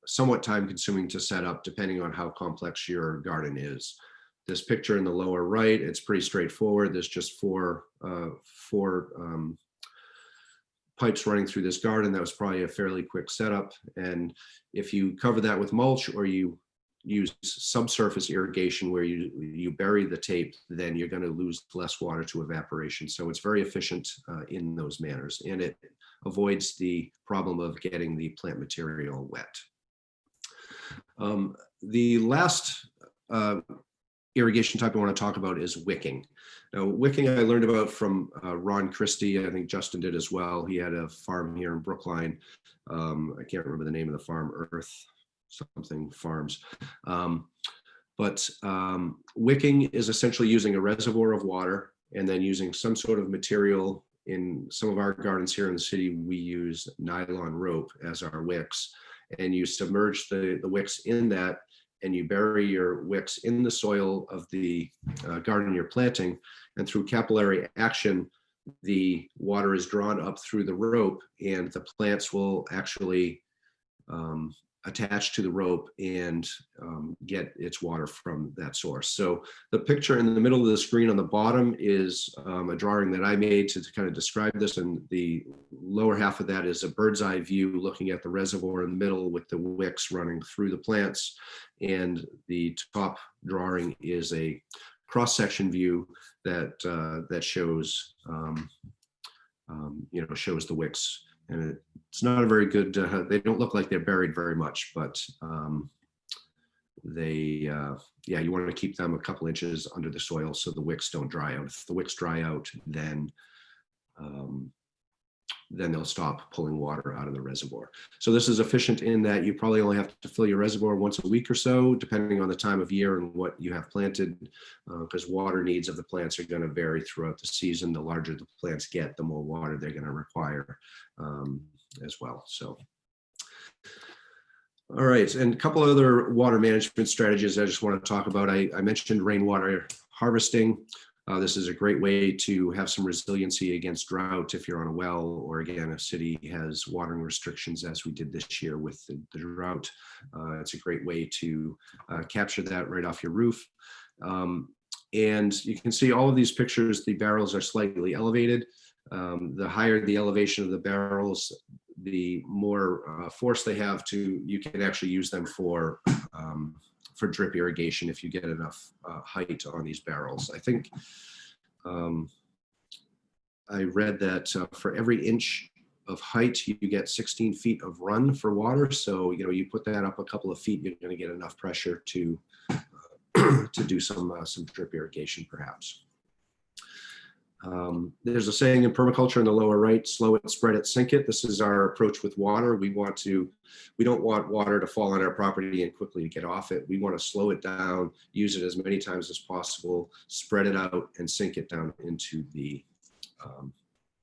somewhat time consuming to set up, depending on how complex your garden is. This picture in the lower right, it's pretty straightforward. There's just four pipes running through this garden. That was probably a fairly quick setup. And if you cover that with mulch, or you use subsurface irrigation where you bury the tape, then you're going to lose less water to evaporation. So it's very efficient in those manners, and it avoids the problem of getting the plant material wet. The last irrigation type I want to talk about is wicking. Now, wicking I learned about from Ron Christie. I think Justin did as well. He had a farm here in Brookline. I can't remember the name of the farm, Earth something Farms. But wicking is essentially using a reservoir of water and then using some sort of material. In some of our gardens here in the city, we use nylon rope as our wicks, and you submerge the wicks in that, and you bury your wicks in the soil of the garden you're planting, and through capillary action, the water is drawn up through the rope, and the plants will actually attach to the rope and get its water from that source. So the picture in the middle of the screen on the bottom is a drawing that I made to kind of describe this, and the lower half of that is a bird's eye view looking at the reservoir in the middle with the wicks running through the plants, and the top drawing is a cross-section view that shows shows the wicks. And it's not a very good, they don't look like they're buried very much, but you want to keep them a couple inches under the soil so the wicks don't dry out. If the wicks dry out, then then they'll stop pulling water out of the reservoir. So this is efficient in that you probably only have to fill your reservoir once a week or so, depending on the time of year and what you have planted, because water needs of the plants are going to vary throughout the season. The larger the plants get, the more water they're going to require as well. So, all right, and a couple other water management strategies I just want to talk about. I mentioned rainwater harvesting. This is a great way to have some resiliency against drought if you're on a well, or again, if city has watering restrictions as we did this year with the drought. It's a great way to capture that right off your roof. And you can see all of these pictures, the barrels are slightly elevated. The higher the elevation of the barrels, the more force they have to, you can actually use them for drip irrigation if you get enough height on these barrels. I think I read that for every inch of height, you get 16 feet of run for water. So, you know, you put that up a couple of feet, you're going to get enough pressure to do some drip irrigation, perhaps. There's a saying in permaculture in the lower right: slow it, spread it, sink it. This is our approach with water. We don't want water to fall on our property and quickly get off it. We want to slow it down, use it as many times as possible, spread it out, and sink it down into the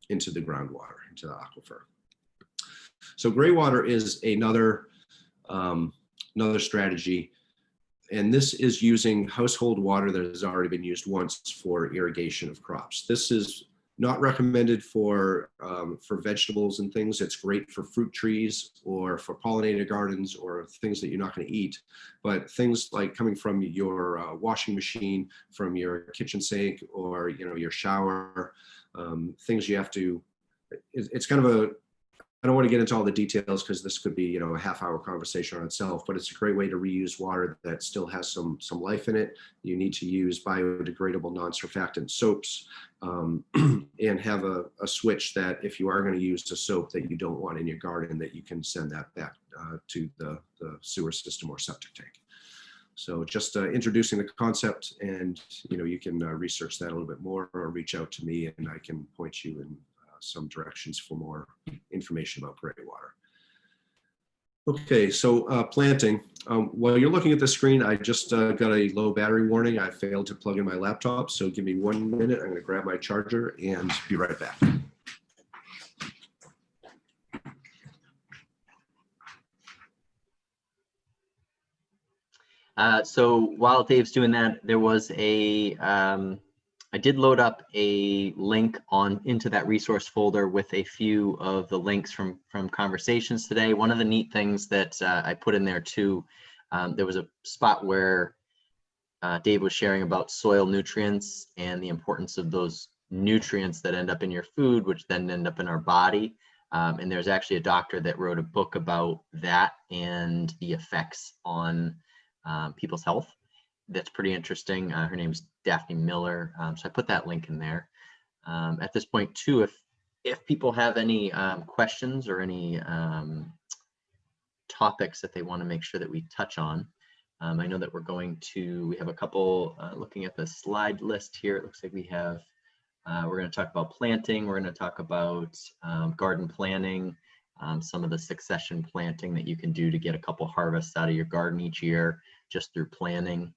groundwater, into the aquifer. So Greywater is another strategy. And this is using household water that has already been used once for irrigation of crops. This is not recommended for vegetables and things. It's great for fruit trees or for pollinator gardens or things that you're not going to eat. But things like coming from your washing machine, from your kitchen sink, or your shower, things you have to. It's kind of a. I don't want to get into all the details because this could be, a half-hour conversation on itself, but it's a great way to reuse water that still has some life in it. You need to use biodegradable non-surfactant soaps and have a switch that if you are going to use a soap that you don't want in your garden, that you can send that back to the sewer system or septic tank. So just introducing the concept, and you can research that a little bit more or reach out to me and I can point you in some directions for more information about Greywater. Okay, so planting. While you're looking at the screen, I just got a low battery warning. I failed to plug in my laptop, so give me 1 minute. I'm going to grab my charger and be right back. So while Dave's doing that, there was I did load up a link into that resource folder with a few of the links from conversations today. One of the neat things that I put in there too, there was a spot where Dave was sharing about soil nutrients and the importance of those nutrients that end up in your food, which then end up in our body. And there's actually a doctor that wrote a book about that and the effects on people's health. That's pretty interesting. Her name's Daphne Miller. So I put that link in there. At this point too, if people have any questions or any topics that they want to make sure that we touch on, I know that we have a couple, looking at the slide list here, it looks like we have, we're going to talk about planting, we're going to talk about garden planning, some of the succession planting that you can do to get a couple harvests out of your garden each year just through planning.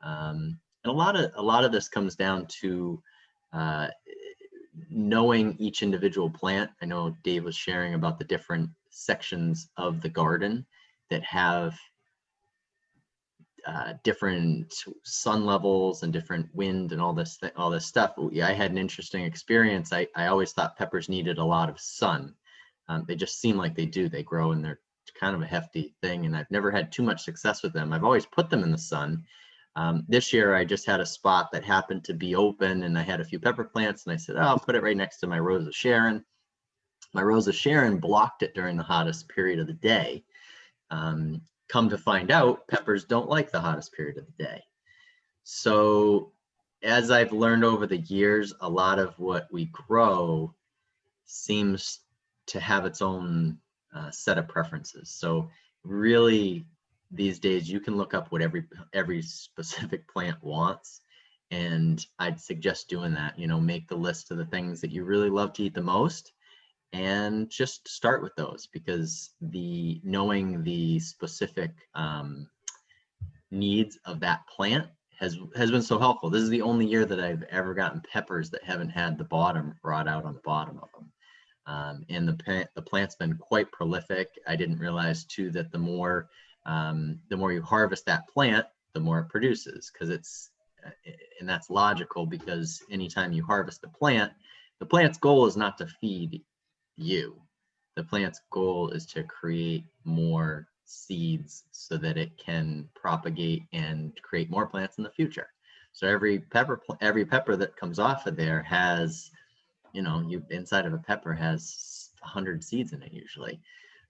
And a lot of this comes down to knowing each individual plant. I know Dave was sharing about the different sections of the garden that have different sun levels and different wind and all this stuff. I had an interesting experience. I always thought peppers needed a lot of sun. They just seem like they do. They grow and they're kind of a hefty thing, and I've never had too much success with them. I've always put them in the sun. This year I just had a spot that happened to be open and I had a few pepper plants, and I said, I'll put it right next to my Rose of Sharon. My Rose of Sharon blocked it during the hottest period of the day. Come to find out, peppers don't like the hottest period of the day. So as I've learned over the years, a lot of what we grow seems to have its own set of preferences. So really, these days you can look up what every specific plant wants, and I'd suggest doing that. Make the list of the things that you really love to eat the most, and just start with those, because knowing the specific needs of that plant has been so helpful. This is the only year that I've ever gotten peppers that haven't had the bottom rot out on the bottom of them. And the plant's been quite prolific. I didn't realize too that the more you harvest that plant, the more it produces, and that's logical, because anytime you harvest the plant's goal is not to feed you. The plant's goal is to create more seeds so that it can propagate and create more plants in the future. So every pepper that comes off of there has, inside of a pepper has 100 seeds in it usually.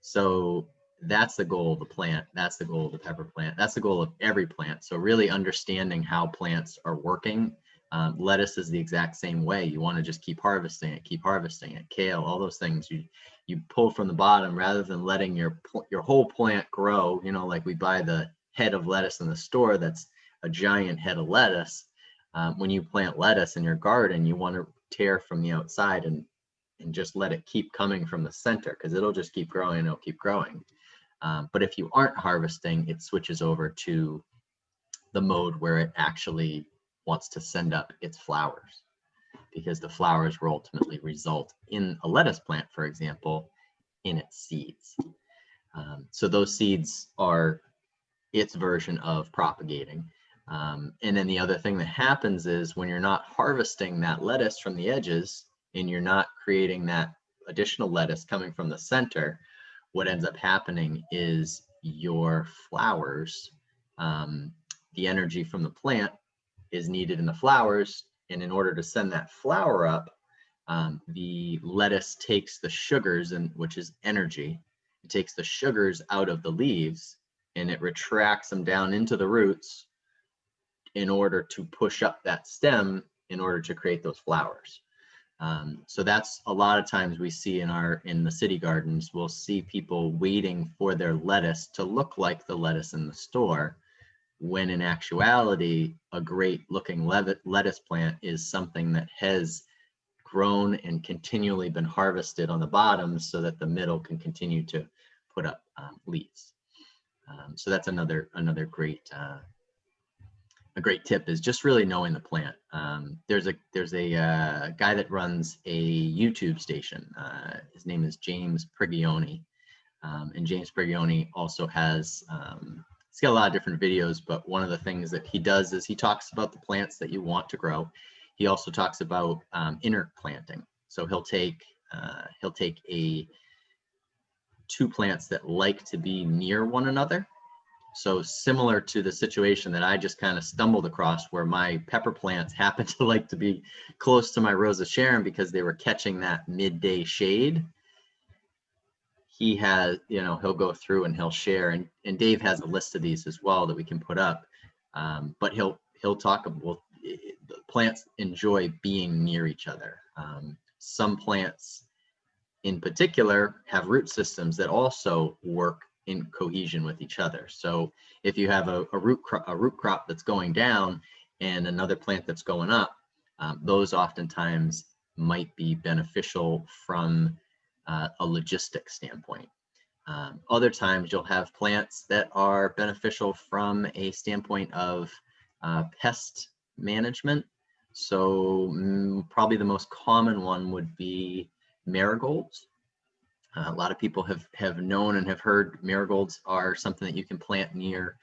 So that's the goal of the plant. That's the goal of the pepper plant. That's the goal of every plant. So really understanding how plants are working. Lettuce is the exact same way. You want to just keep harvesting it. Kale, all those things you pull from the bottom rather than letting your whole plant grow. Like we buy the head of lettuce in the store, that's a giant head of lettuce. When you plant lettuce in your garden, you want to tear from the outside and just let it keep coming from the center, because it'll just keep growing and it'll keep growing. But if you aren't harvesting, it switches over to the mode where it actually wants to send up its flowers, because the flowers will ultimately result in a lettuce plant, for example, in its seeds. So those seeds are its version of propagating. And then the other thing that happens is when you're not harvesting that lettuce from the edges and you're not creating that additional lettuce coming from the center, what ends up happening is your flowers, the energy from the plant is needed in the flowers. And in order to send that flower up, the lettuce takes the sugars, which is energy. It takes the sugars out of the leaves and it retracts them down into the roots in order to push up that stem in order to create those flowers. So that's a lot of times we see in the city gardens, we'll see people waiting for their lettuce to look like the lettuce in the store, when in actuality, a great looking lettuce plant is something that has grown and continually been harvested on the bottom so that the middle can continue to put up leaves. So that's another great a great tip, is just really knowing the plant. There's a guy that runs a YouTube station. His name is James Prigioni, and James Prigioni also has he's got a lot of different videos, but one of the things that he does is he talks about the plants that you want to grow. He also talks about interplanting. So he'll take two plants that like to be near one another. So similar to the situation that I just kind of stumbled across, where my pepper plants happen to like to be close to my Rosa Sharon because they were catching that midday shade. He has, he'll go through and he'll share, and Dave has a list of these as well that we can put up. But he'll talk about, the plants enjoy being near each other. Some plants in particular have root systems that also work in cohesion with each other. So if you have a root crop that's going down and another plant that's going up, those oftentimes might be beneficial from a logistic standpoint. Other times you'll have plants that are beneficial from a standpoint of pest management. So probably the most common one would be marigolds. A lot of people have known and have heard marigolds are something that you can plant near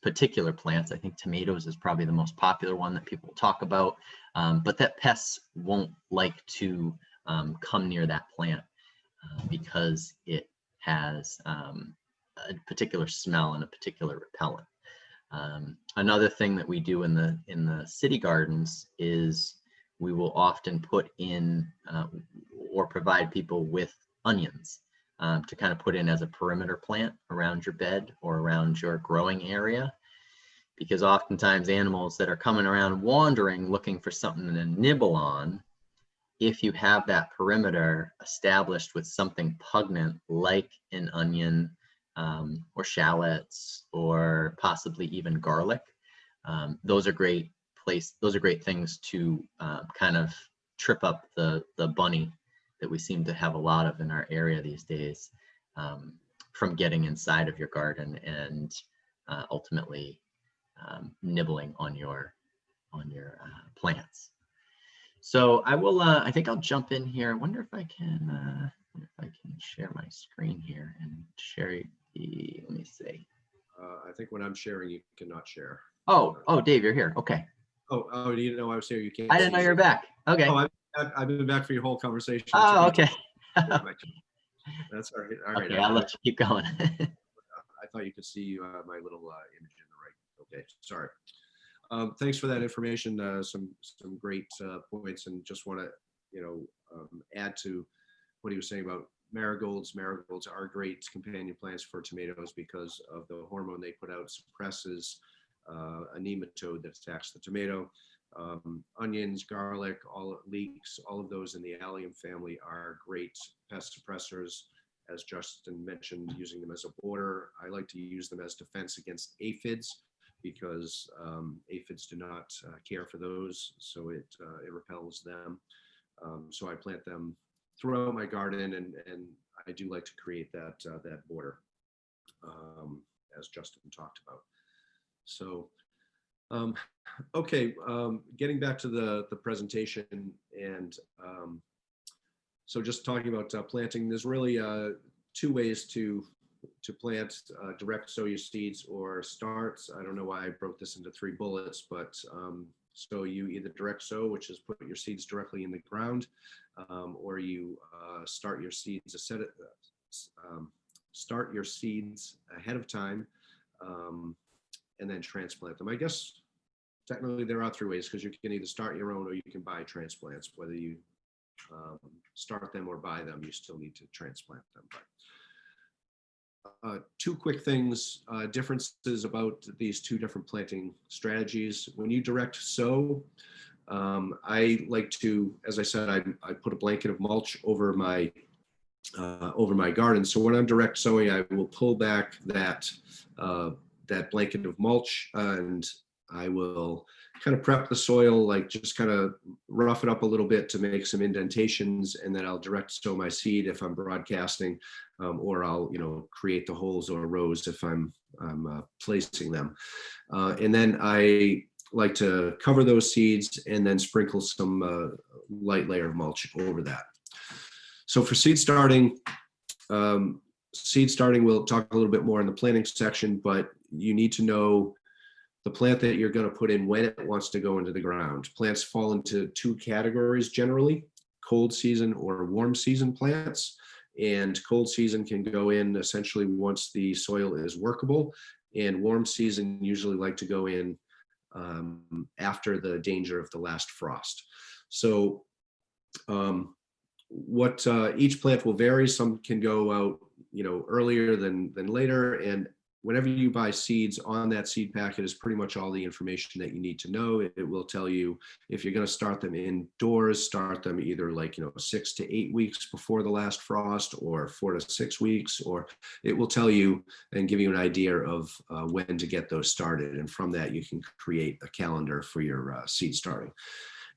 particular plants. I think tomatoes is probably the most popular one that people talk about, but that pests won't like to come near that plant because it has a particular smell and a particular repellent. Another thing that we do in the city gardens is we will often put in or provide people with onions to kind of put in as a perimeter plant around your bed or around your growing area, because oftentimes animals that are coming around wandering looking for something to nibble on, if you have that perimeter established with something pungent like an onion or shallots or possibly even garlic, those are great things to kind of trip up the bunny that we seem to have a lot of in our area these days, from getting inside of your garden and ultimately nibbling on your plants. So I will. I think I'll jump in here. I wonder if I can. Share my screen here and share the. Let me see. I think when I'm sharing, you cannot share. Oh, Dave, you're here. Okay. Oh, you didn't know I was here. You can't. I didn't know you were back. Okay. Oh, I've been back for your whole conversation. Oh, okay. That's all right. All right. Okay, I'll let you keep going. I thought you could see my little image in the right. Okay, sorry. Thanks for that information. Some great points, and just want to add to what he was saying about marigolds. Marigolds are great companion plants for tomatoes because of the hormone they put out suppresses a nematode that attacks the tomato. Onions, garlic, leeks, all of those in the allium family are great pest suppressors. As Justin mentioned, using them as a border. I like to use them as defense against aphids because aphids do not care for those, so it repels them. So I plant them throughout my garden, and I do like to create that border, as Justin talked about. So, okay, getting back to the presentation, and so just talking about planting, there's really two ways to plant: direct sow your seeds or starts. I don't know why I broke this into 3 bullets, but so you either direct sow, which is put your seeds directly in the ground, or you start your seeds ahead of time, and then transplant them. I guess technically there are 3 ways, because you can either start your own or you can buy transplants. Whether you start them or buy them, you still need to transplant them. But 2 quick things, differences about these 2 different planting strategies. When you direct sow, I like to, as I said, I put a blanket of mulch over my garden. So when I'm direct sowing, I will pull back that blanket of mulch, and I will kind of prep the soil, like just kind of rough it up a little bit to make some indentations, and then I'll direct sow my seed if I'm broadcasting, or I'll create the holes or rows if I'm placing them, and then I like to cover those seeds and then sprinkle some light layer of mulch over that. So for seed starting, we'll talk a little bit more in the planting section, but you need to know the plant that you're going to put in when it wants to go into the ground. Plants fall into 2 categories generally: cold season or warm season plants. And cold season can go in essentially once the soil is workable, and warm season usually like to go in after the danger of the last frost. So what each plant will vary. Some can go out earlier than later, and whenever you buy seeds, on that seed packet is pretty much all the information that you need to know. It will tell you if you're going to start them indoors, start them either 6 to 8 weeks before the last frost, or 4 to 6 weeks, or it will tell you and give you an idea of when to get those started. And from that, you can create a calendar for your seed starting.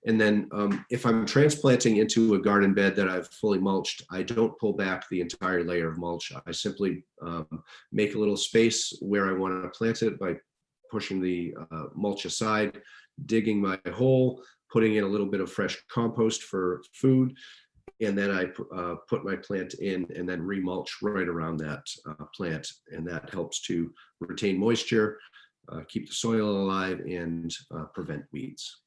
And then if I'm transplanting into a garden bed that I've fully mulched, I don't pull back the entire layer of mulch. I simply make a little space where I want to plant it by pushing the mulch aside, digging my hole, putting in a little bit of fresh compost for food, and then I put my plant in and then remulch right around that plant. And that helps to retain moisture, keep the soil alive, and prevent weeds.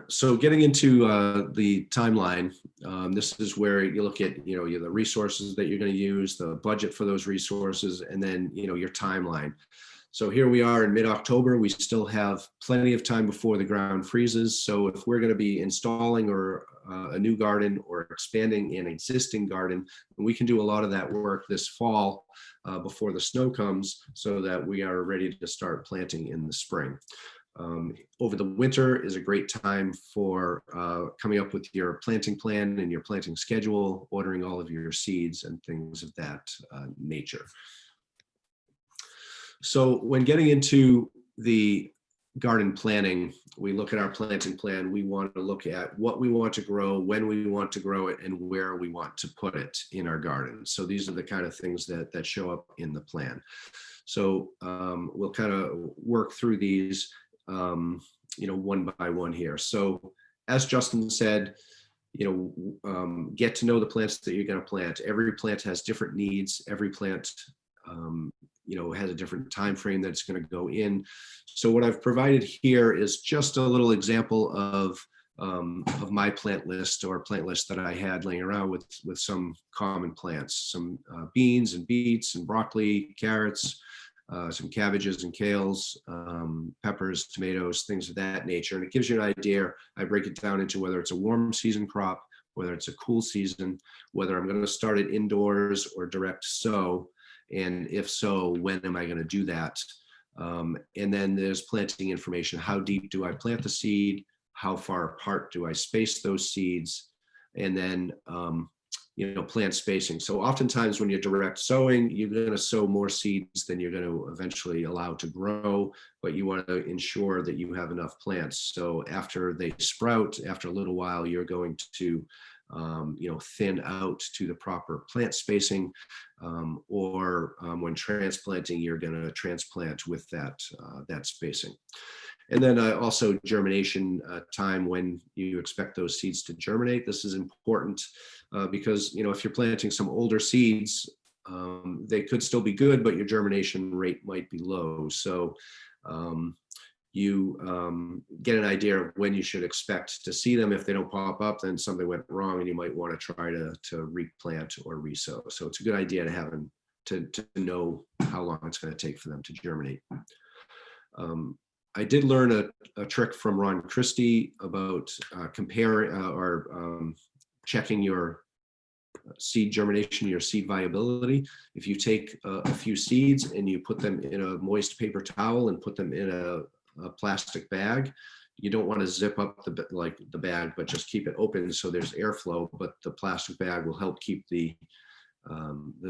So getting into the timeline, this is where you look at the resources that you're going to use, the budget for those resources, and then your timeline. So here we are in mid-October. We still have plenty of time before the ground freezes. So if we're going to be installing or a new garden or expanding an existing garden, we can do a lot of that work this fall before the snow comes, so that we are ready to start planting in the spring. Over the winter is a great time for coming up with your planting plan and your planting schedule, ordering all of your seeds and things of that nature. So when getting into the garden planning, we look at our planting plan, we want to look at what we want to grow, when we want to grow it, and where we want to put it in our garden. So these are the kind of things that show up in the plan. So we'll kind of work through these, one by one here. So as Justin said, get to know the plants that you're going to plant. Every plant has different needs. Every plant, has a different time frame that it's going to go in. So what I've provided here is just a little example of my plant list that I had laying around with some common plants, some beans and beets and broccoli, carrots, some cabbages and kales, peppers, tomatoes, things of that nature. And it gives you an idea. I break it down into whether it's a warm season crop, whether it's a cool season, whether I'm going to start it indoors or direct sow. And if so, when am I going to do that? And then there's planting information. How deep do I plant the seed? How far apart do I space those seeds? And then, plant spacing. So oftentimes when you're direct sowing, you're going to sow more seeds than you're going to eventually allow to grow, but you want to ensure that you have enough plants. So after they sprout, after a little while, you're going to thin out to the proper plant spacing, or when transplanting, you're going to transplant with that spacing. And then also germination time, when you expect those seeds to germinate. This is important because, if you're planting some older seeds, they could still be good, but your germination rate might be low. So you get an idea of when you should expect to see them. If they don't pop up, then something went wrong and you might want to try to replant or resow. So it's a good idea to have them to know how long it's going to take for them to germinate. I did learn a trick from Ron Christie about comparing or checking your seed germination, your seed viability. If you take a few seeds and you put them in a moist paper towel and put them in a plastic bag, you don't want to zip up the bag, but just keep it open so there's airflow, but the plastic bag will help keep the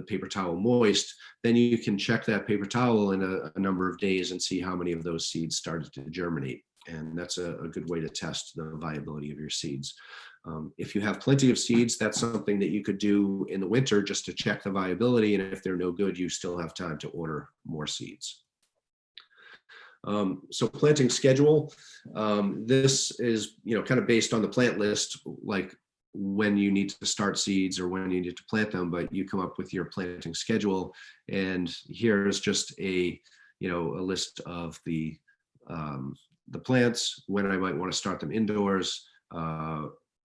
paper towel moist. Then you can check that paper towel in a number of days and see how many of those seeds started to germinate. And that's a good way to test the viability of your seeds. If you have plenty of seeds, that's something that you could do in the winter just to check the viability. And if they're no good, you still have time to order more seeds. So planting schedule, this is, kind of based on the plant list, like when you need to start seeds or when you need to plant them, but you come up with your planting schedule. And here's just a list of the plants, when I might want to start them indoors,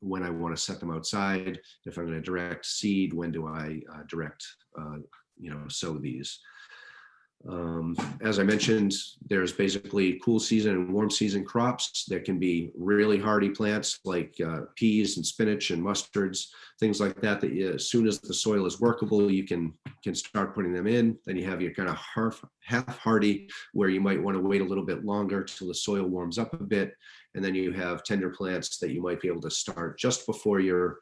when I want to set them outside. If I'm going to direct seed, when do I direct, sow these? As I mentioned, there's basically cool season and warm season crops. There can be really hardy plants like peas and spinach and mustards, things like that, that as soon as the soil is workable, you can start putting them in. Then you have your kind of half hardy, where you might want to wait a little bit longer till the soil warms up a bit. And then you have tender plants that you might be able to start just before your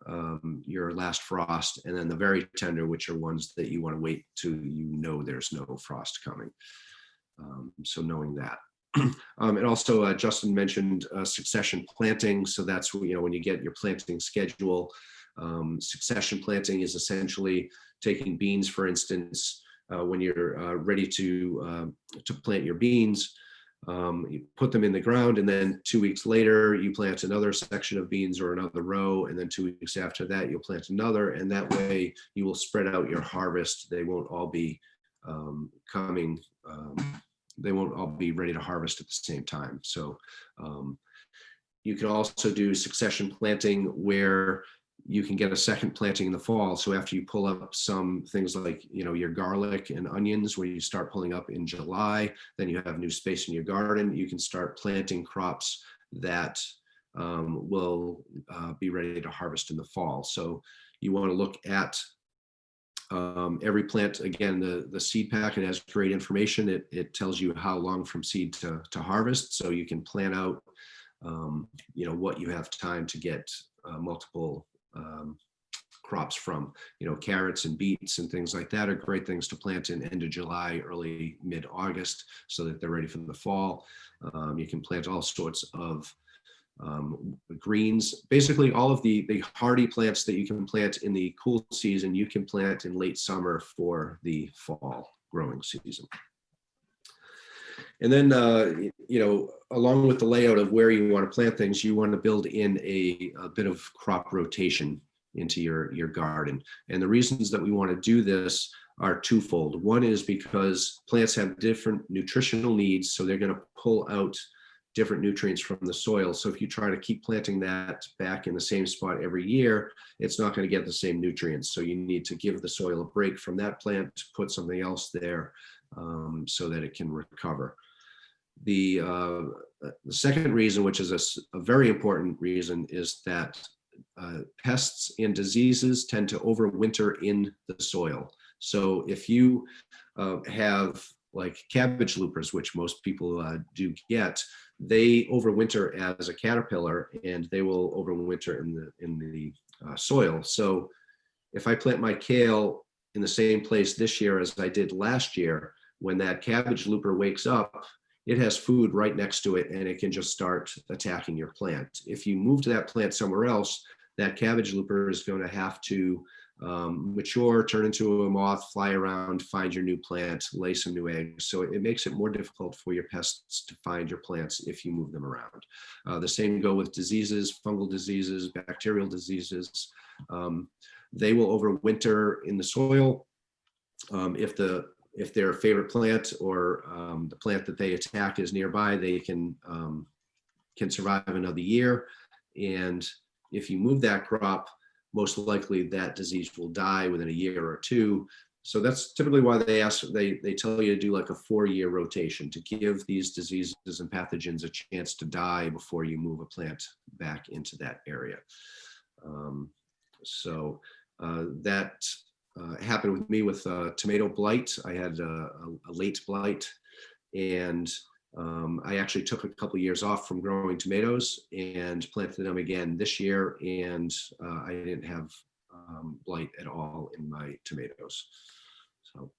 last frost, and then the very tender, which are ones that you want to wait till there's no frost coming. So knowing that. And also Justin mentioned succession planting. So that's when you get your planting schedule. Succession planting is essentially taking beans, for instance, when you're ready to plant your beans. You put them in the ground, and then 2 weeks later you plant another section of beans or another row, and then 2 weeks after that you'll plant another, and that way you will spread out your harvest. They won't all be they won't all be ready to harvest at the same time. So you can also do succession planting where you can get a second planting in the fall. So after you pull up some things like, your garlic and onions, where you start pulling up in July, then you have new space in your garden. You can start planting crops that will be ready to harvest in the fall. So you want to look at every plant. Again, the seed packet has great information. It tells you how long from seed to harvest. So you can plan out, what you have time to get multiple crops from. Carrots and beets and things like that are great things to plant in end of July, early mid-August, so that they're ready for the fall. You can plant all sorts of greens. Basically, all of the hardy plants that you can plant in the cool season, you can plant in late summer for the fall growing season. And then, along with the layout of where you want to plant things, you want to build in a bit of crop rotation into your garden. And the reasons that we want to do this are twofold. One is because plants have different nutritional needs, so they're going to pull out different nutrients from the soil. So if you try to keep planting that back in the same spot every year, it's not going to get the same nutrients. So you need to give the soil a break from that plant, put something else there so that it can recover. The second reason, which is a very important reason, is that pests and diseases tend to overwinter in the soil. So if you have like cabbage loopers, which most people do get, they overwinter as a caterpillar, and they will overwinter in the soil. So if I plant my kale in the same place this year as I did last year, when that cabbage looper wakes up, it has food right next to it, and it can just start attacking your plant. If you move to that plant somewhere else, that cabbage looper is going to have to mature, turn into a moth, fly around, find your new plant, lay some new eggs. So it makes it more difficult for your pests to find your plants if you move them around. The same go with diseases, fungal diseases, bacterial diseases. They will overwinter in the soil. If their favorite plant or the plant that they attack is nearby, they can survive another year. And if you move that crop, most likely that disease will die within a year or two. So that's typically why they tell you to do like a 4-year rotation, to give these diseases and pathogens a chance to die before you move a plant back into that area. That happened with me with tomato blight. I had a late blight, and I actually took a couple of years off from growing tomatoes and planted them again this year, and I didn't have blight at all in my tomatoes. So,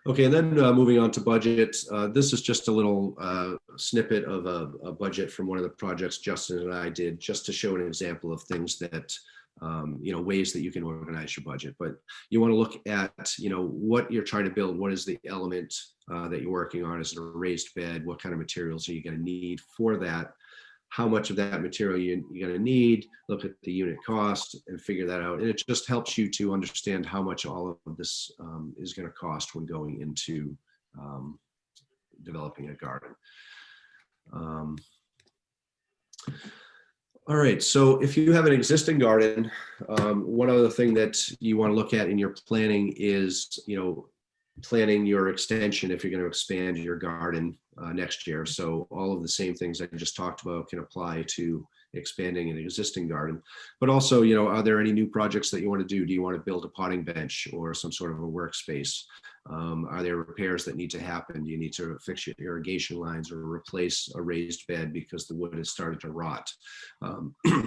okay, and then moving on to budget. This is just a little snippet of a budget from one of the projects Justin and I did, just to show an example of things that ways that you can organize your budget. But you want to look at, what you're trying to build. What is the element that you're working on? Is it a raised bed? What kind of materials are you going to need for that? How much of that material you're going to need? Look at the unit cost and figure that out. And it just helps you to understand how much all of this is going to cost when going into developing a garden. All right, so if you have an existing garden, one other thing that you want to look at in your planning is, planning your extension if you're going to expand your garden next year. So all of the same things I just talked about can apply to expanding an existing garden. But also, are there any new projects that you want to do? Do you want to build a potting bench or some sort of a workspace? Are there repairs that need to happen? Do you need to fix your irrigation lines or replace a raised bed because the wood has started to rot?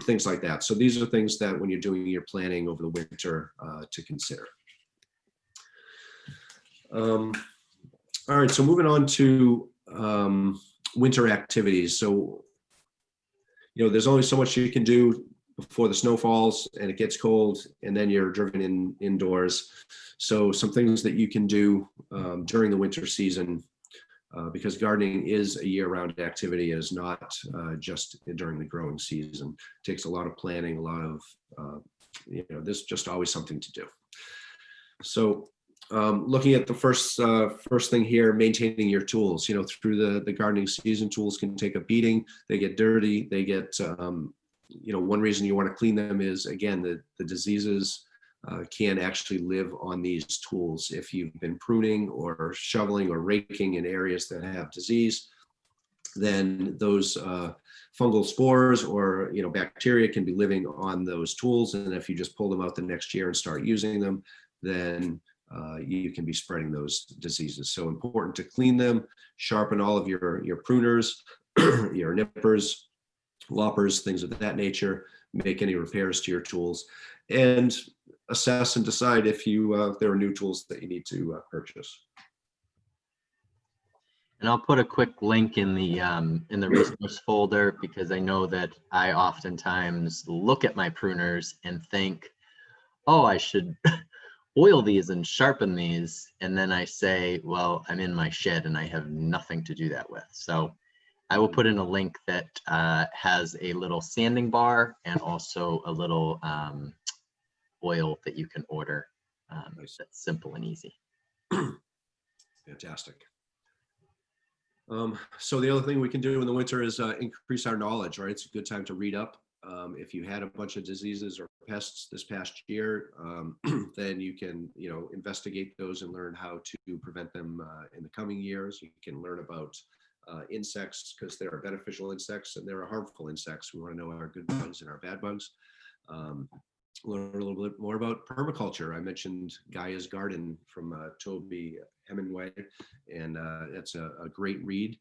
Things like that. So these are things that when you're doing your planning over the winter to consider. All right, so moving on to winter activities. So, there's only so much you can do before the snow falls and it gets cold, and then you're driven indoors. So some things that you can do during the winter season, because gardening is a year-round activity, is not just during the growing season. It takes a lot of planning, a lot of, there's just always something to do. So looking at the first thing here, maintaining your tools. Through the gardening season, tools can take a beating. They get dirty. They get, one reason you want to clean them is, again, the diseases can actually live on these tools. If you've been pruning or shoveling or raking in areas that have disease, then those fungal spores or bacteria can be living on those tools. And if you just pull them out the next year and start using them, then you can be spreading those diseases. So important to clean them, sharpen all of your pruners, your nippers, loppers, things of that nature. make any repairs to your tools, and assess and decide if there are new tools that you need to purchase. And I'll put a quick link in the resource folder, because I know that I oftentimes look at my pruners and think, oh, I should oil these and sharpen these. And then I say, well, I'm in my shed and I have nothing to do that with. So I will put in a link that has a little sanding bar and also a little oil that you can order. Nice. That's simple and easy. Fantastic. So the other thing we can do in the winter is increase our knowledge, right? It's a good time to read up. If you had a bunch of diseases or pests this past year, then you can, investigate those and learn how to prevent them in the coming years. You can learn about insects, because there are beneficial insects and there are harmful insects. We want to know our good bugs and our bad bugs. Learn a little bit more about permaculture. I mentioned Gaia's Garden from Toby Hemingway, and that's a great read.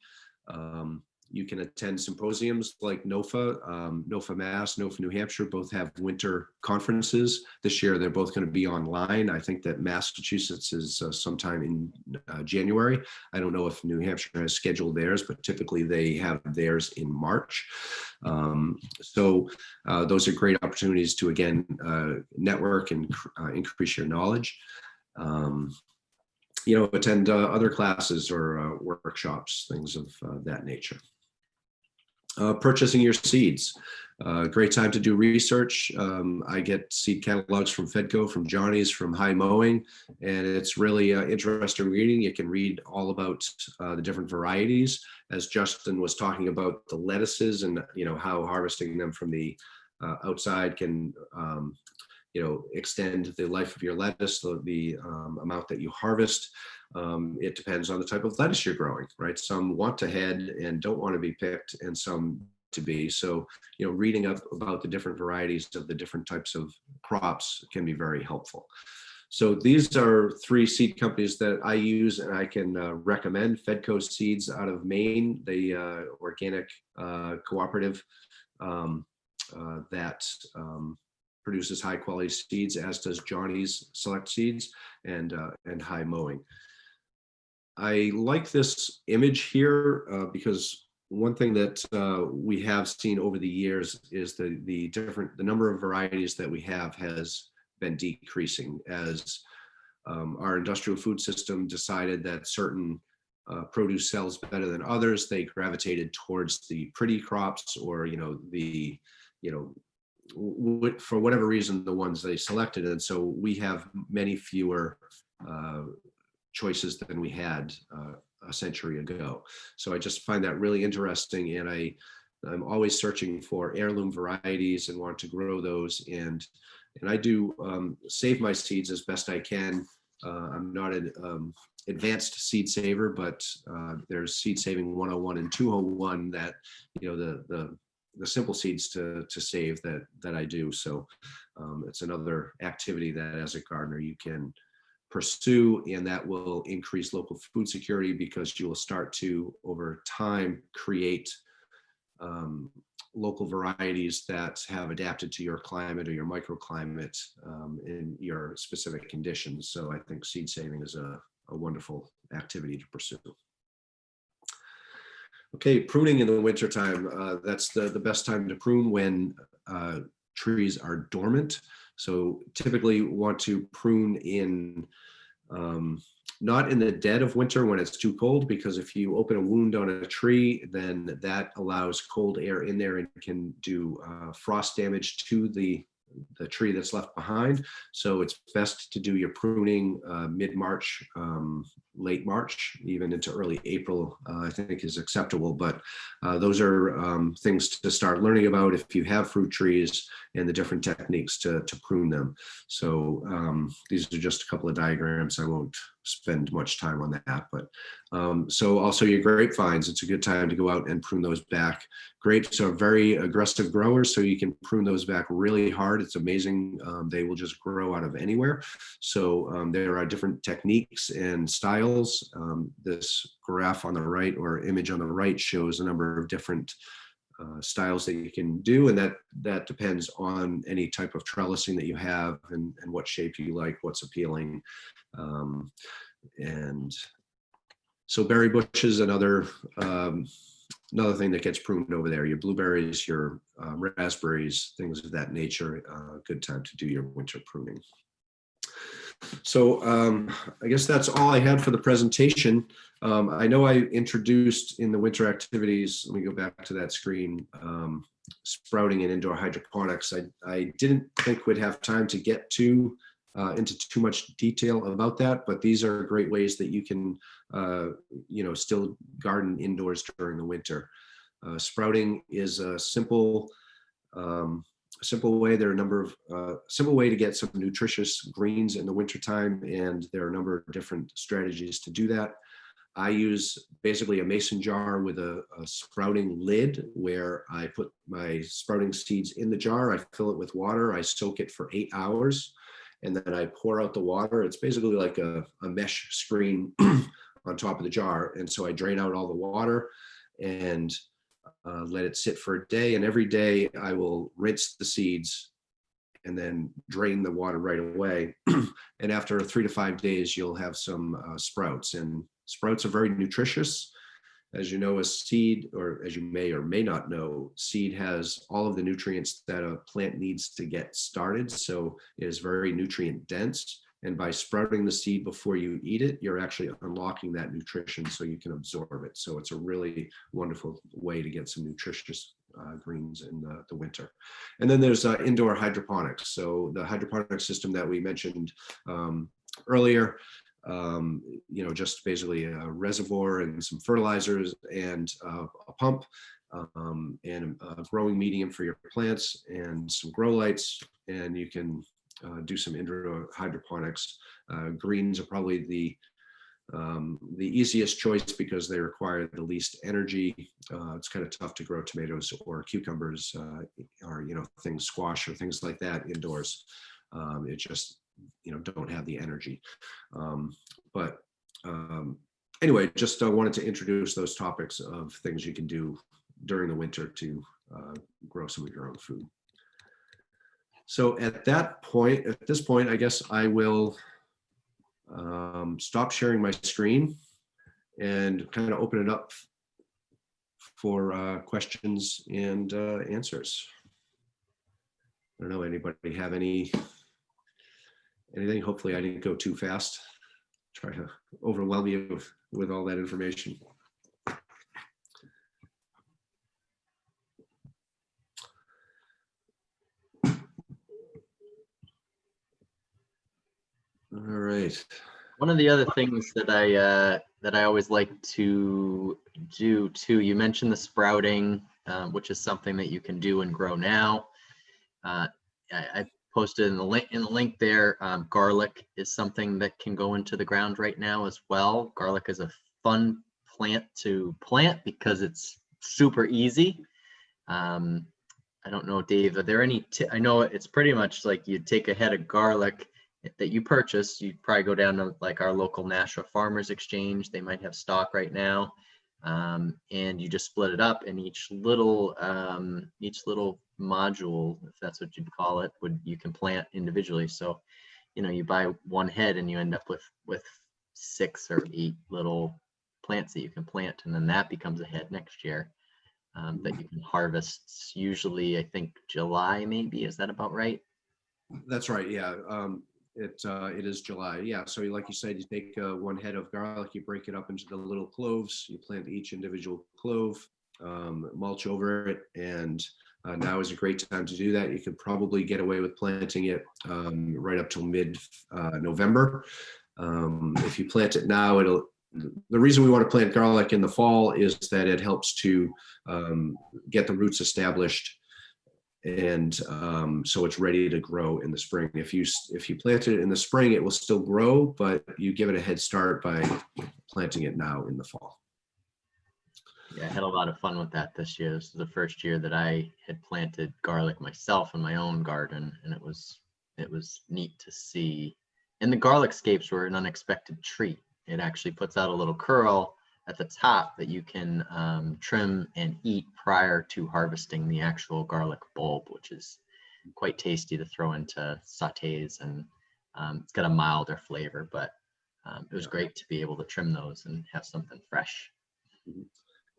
You can attend symposiums like NOFA, NOFA Mass, NOFA New Hampshire, both have winter conferences. This year, they're both going to be online. I think that Massachusetts is sometime in January. I don't know if New Hampshire has scheduled theirs, but typically they have theirs in March. So those are great opportunities to, again, network and increase your knowledge. Attend other classes or workshops, things of that nature. Purchasing your seeds. Great time to do research. I get seed catalogs from Fedco, from Johnny's, from High Mowing, and it's really interesting reading. You can read all about the different varieties, as Justin was talking about the lettuces and how harvesting them from the outside can extend the life of your lettuce, the amount that you harvest. It depends on the type of lettuce you're growing, right? Some want to head and don't want to be picked, and some to be. So, reading up about the different varieties of the different types of crops can be very helpful. So these are 3 seed companies that I use and I can recommend. Fedco Seeds out of Maine, the organic cooperative that produces high quality seeds, as does Johnny's Select Seeds and High Mowing. I like this image here because one thing that we have seen over the years is the number of varieties that we have has been decreasing as our industrial food system decided that certain produce sells better than others. They gravitated towards the pretty crops, or for whatever reason, the ones they selected. And so we have many fewer choices than we had a century ago. So I just find that really interesting, and I'm always searching for heirloom varieties and want to grow those. And I do save my seeds as best I can. I'm not an advanced seed saver, but there's seed saving 101 and 201 that the simple seeds to save that I do. So it's another activity that as a gardener you can pursue, and that will increase local food security, because you will start to, over time, create local varieties that have adapted to your climate or your microclimate in your specific conditions. So I think seed saving is a wonderful activity to pursue. Okay, pruning in the wintertime. That's the best time to prune, when trees are dormant. So typically want to prune in, not in the dead of winter when it's too cold, because if you open a wound on a tree, then that allows cold air in there and can do frost damage to the tree that's left behind. So it's best to do your pruning mid-March, late March, even into early April, I think is acceptable. But those are things to start learning about if you have fruit trees, and the different techniques to prune them. So these are just a couple of diagrams. I won't spend much time on that, but so also your grapevines, it's a good time to go out and prune those back. Grapes are very aggressive growers, so you can prune those back really hard. It's amazing. They will just grow out of anywhere. So there are different techniques and styles. This graph on the right, or image on the right, shows a number of different styles that you can do, and that depends on any type of trellising that you have and what shape you like, what's appealing. And so berry bushes, another thing that gets pruned over there. Your blueberries, your raspberries, things of that nature. Good time to do your winter pruning. So I guess that's all I had for the presentation. I know I introduced in the winter activities, let me go back to that screen, sprouting and indoor hydroponics. I didn't think we'd have time to get into too much detail about that, but these are great ways that you can still garden indoors during the winter. Sprouting is a simple way. There are a number of simple way to get some nutritious greens in the wintertime, and there are a number of different strategies to do that. I use basically a mason jar with a sprouting lid where I put my sprouting seeds in the jar. I fill it with water. I soak it for 8 hours, and then I pour out the water. It's basically like a mesh screen on top of the jar. And so I drain out all the water and let it sit for a day. And every day I will rinse the seeds and then drain the water right away. And after 3 to 5 days, you'll have some sprouts. And sprouts are very nutritious. As you know, a seed, or as you may or may not know, seed has all of the nutrients that a plant needs to get started. So it is very nutrient dense. And by sprouting the seed before you eat it, you're actually unlocking that nutrition so you can absorb it. So it's a really wonderful way to get some nutritious greens in the winter. And then there's indoor hydroponics. So the hydroponic system that we mentioned earlier, just basically a reservoir and some fertilizers and a pump and a growing medium for your plants and some grow lights, and you can do some indoor hydroponics. Greens are probably the easiest choice because they require the least energy. It's kind of tough to grow tomatoes or cucumbers or things, squash or things like that indoors. It just don't have the energy. Anyway, just wanted to introduce those topics of things you can do during the winter to grow some of your own food. So at this point, I guess I will stop sharing my screen and kind of open it up for questions and answers. I don't know, anybody have anything? Hopefully I didn't go too fast. Try to overwhelm you with all that information. All right. One of the other things that I always like to do too, you mentioned the sprouting, which is something that you can do and grow now. I posted in the link there. Garlic is something that can go into the ground right now as well. Garlic is a fun plant to plant because it's super easy. I don't know, Dave, are there any, I know it's pretty much like you take a head of garlic that you purchase, you probably go down to like our local Nashua Farmers Exchange. They might have stock right now. And you just split it up, and each little module, if that's what you'd call it, you can plant individually. So, you buy one head and you end up with 6 or 8 little plants that you can plant, and then that becomes a head next year that you can harvest. Usually, I think July, maybe. Is that about right? That's right. Yeah. It is July. Yeah. So like you said, you take one head of garlic, you break it up into the little cloves, you plant each individual clove, mulch over it. And now is a great time to do that. You could probably get away with planting it right up till mid-November. If you plant it now, the reason we want to plant garlic in the fall is that it helps to get the roots established, and so it's ready to grow in the spring. If you plant it in the spring, it will still grow, but you give it a head start by planting it now in the fall. Yeah, I had a lot of fun with that this year. This is the first year that I had planted garlic myself in my own garden, and it was neat to see. And the garlic scapes were an unexpected treat. It actually puts out a little curl at the top that you can trim and eat prior to harvesting the actual garlic bulb, which is quite tasty to throw into sautés, and it's got a milder flavor, but it was great to be able to trim those and have something fresh.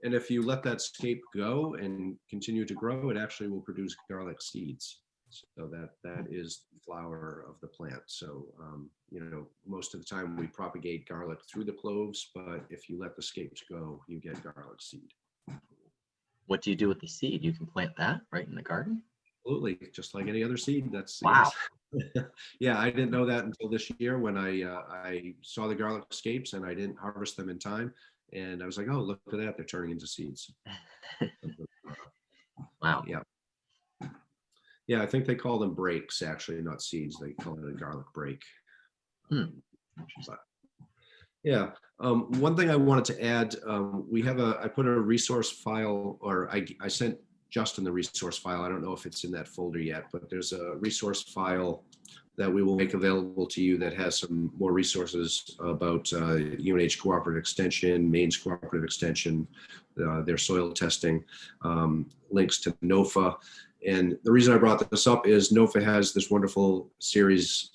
And if you let that scape go and continue to grow, it actually will produce garlic seeds. So that is the flower of the plant. So, most of the time we propagate garlic through the cloves, but if you let the scapes go, you get garlic seed. What do you do with the seed? You can plant that right in the garden? Absolutely, just like any other seed. That's wow. Yes. Yeah, I didn't know that until this year when I saw the garlic scapes and I didn't harvest them in time. And I was like, oh, look at that, they're turning into seeds. Wow. Yeah. Yeah, I think they call them breaks, actually, not seeds. They call it a garlic break. But, yeah. One thing I wanted to add, I put a resource file, or I sent Justin the resource file. I don't know if it's in that folder yet, but there's a resource file that we will make available to you that has some more resources about UNH Cooperative Extension, Maine's Cooperative Extension, their soil testing, links to NOFA. And the reason I brought this up is NOFA has this wonderful series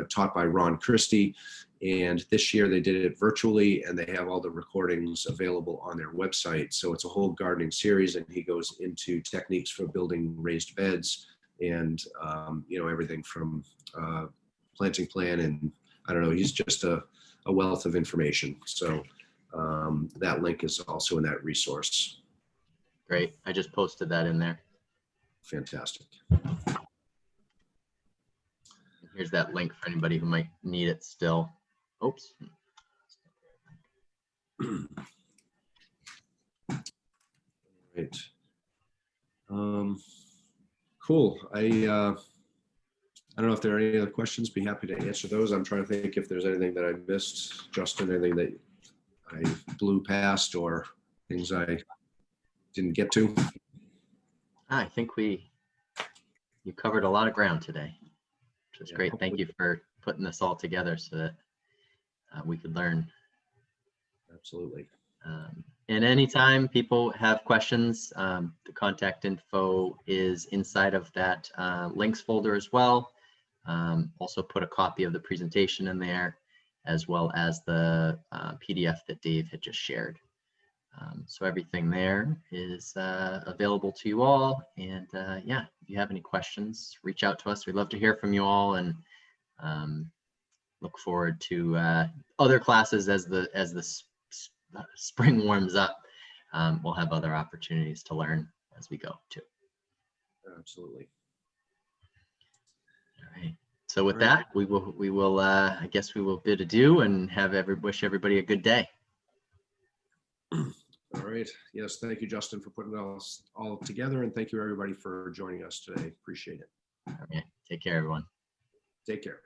taught by Ron Christie. And this year they did it virtually, and they have all the recordings available on their website. So it's a whole gardening series, and he goes into techniques for building raised beds and, everything from planting plan. And I don't know, he's just a wealth of information. So that link is also in that resource. Great. I just posted that in there. Fantastic. Here's that link for anybody who might need it still. Oops. Right. Cool. I don't know if there are any other questions. Be happy to answer those. I'm trying to think if there's anything that I missed. Justin, anything that I blew past or things I didn't get to? I think you covered a lot of ground today, which was great. Thank you for putting this all together so that we could learn. Absolutely. And anytime people have questions, the contact info is inside of that links folder as well. Also put a copy of the presentation in there, as well as the PDF that Dave had just shared. So everything there is available to you all. And yeah, if you have any questions, reach out to us. We'd love to hear from you all, and look forward to other classes as the spring warms up. We'll have other opportunities to learn as we go too. Absolutely. All right. So with that, we will I guess we will bid adieu and wish everybody a good day. All right. Yes. Thank you, Justin, for putting it all together. And thank you, everybody, for joining us today. Appreciate it. All right. Take care, everyone. Take care.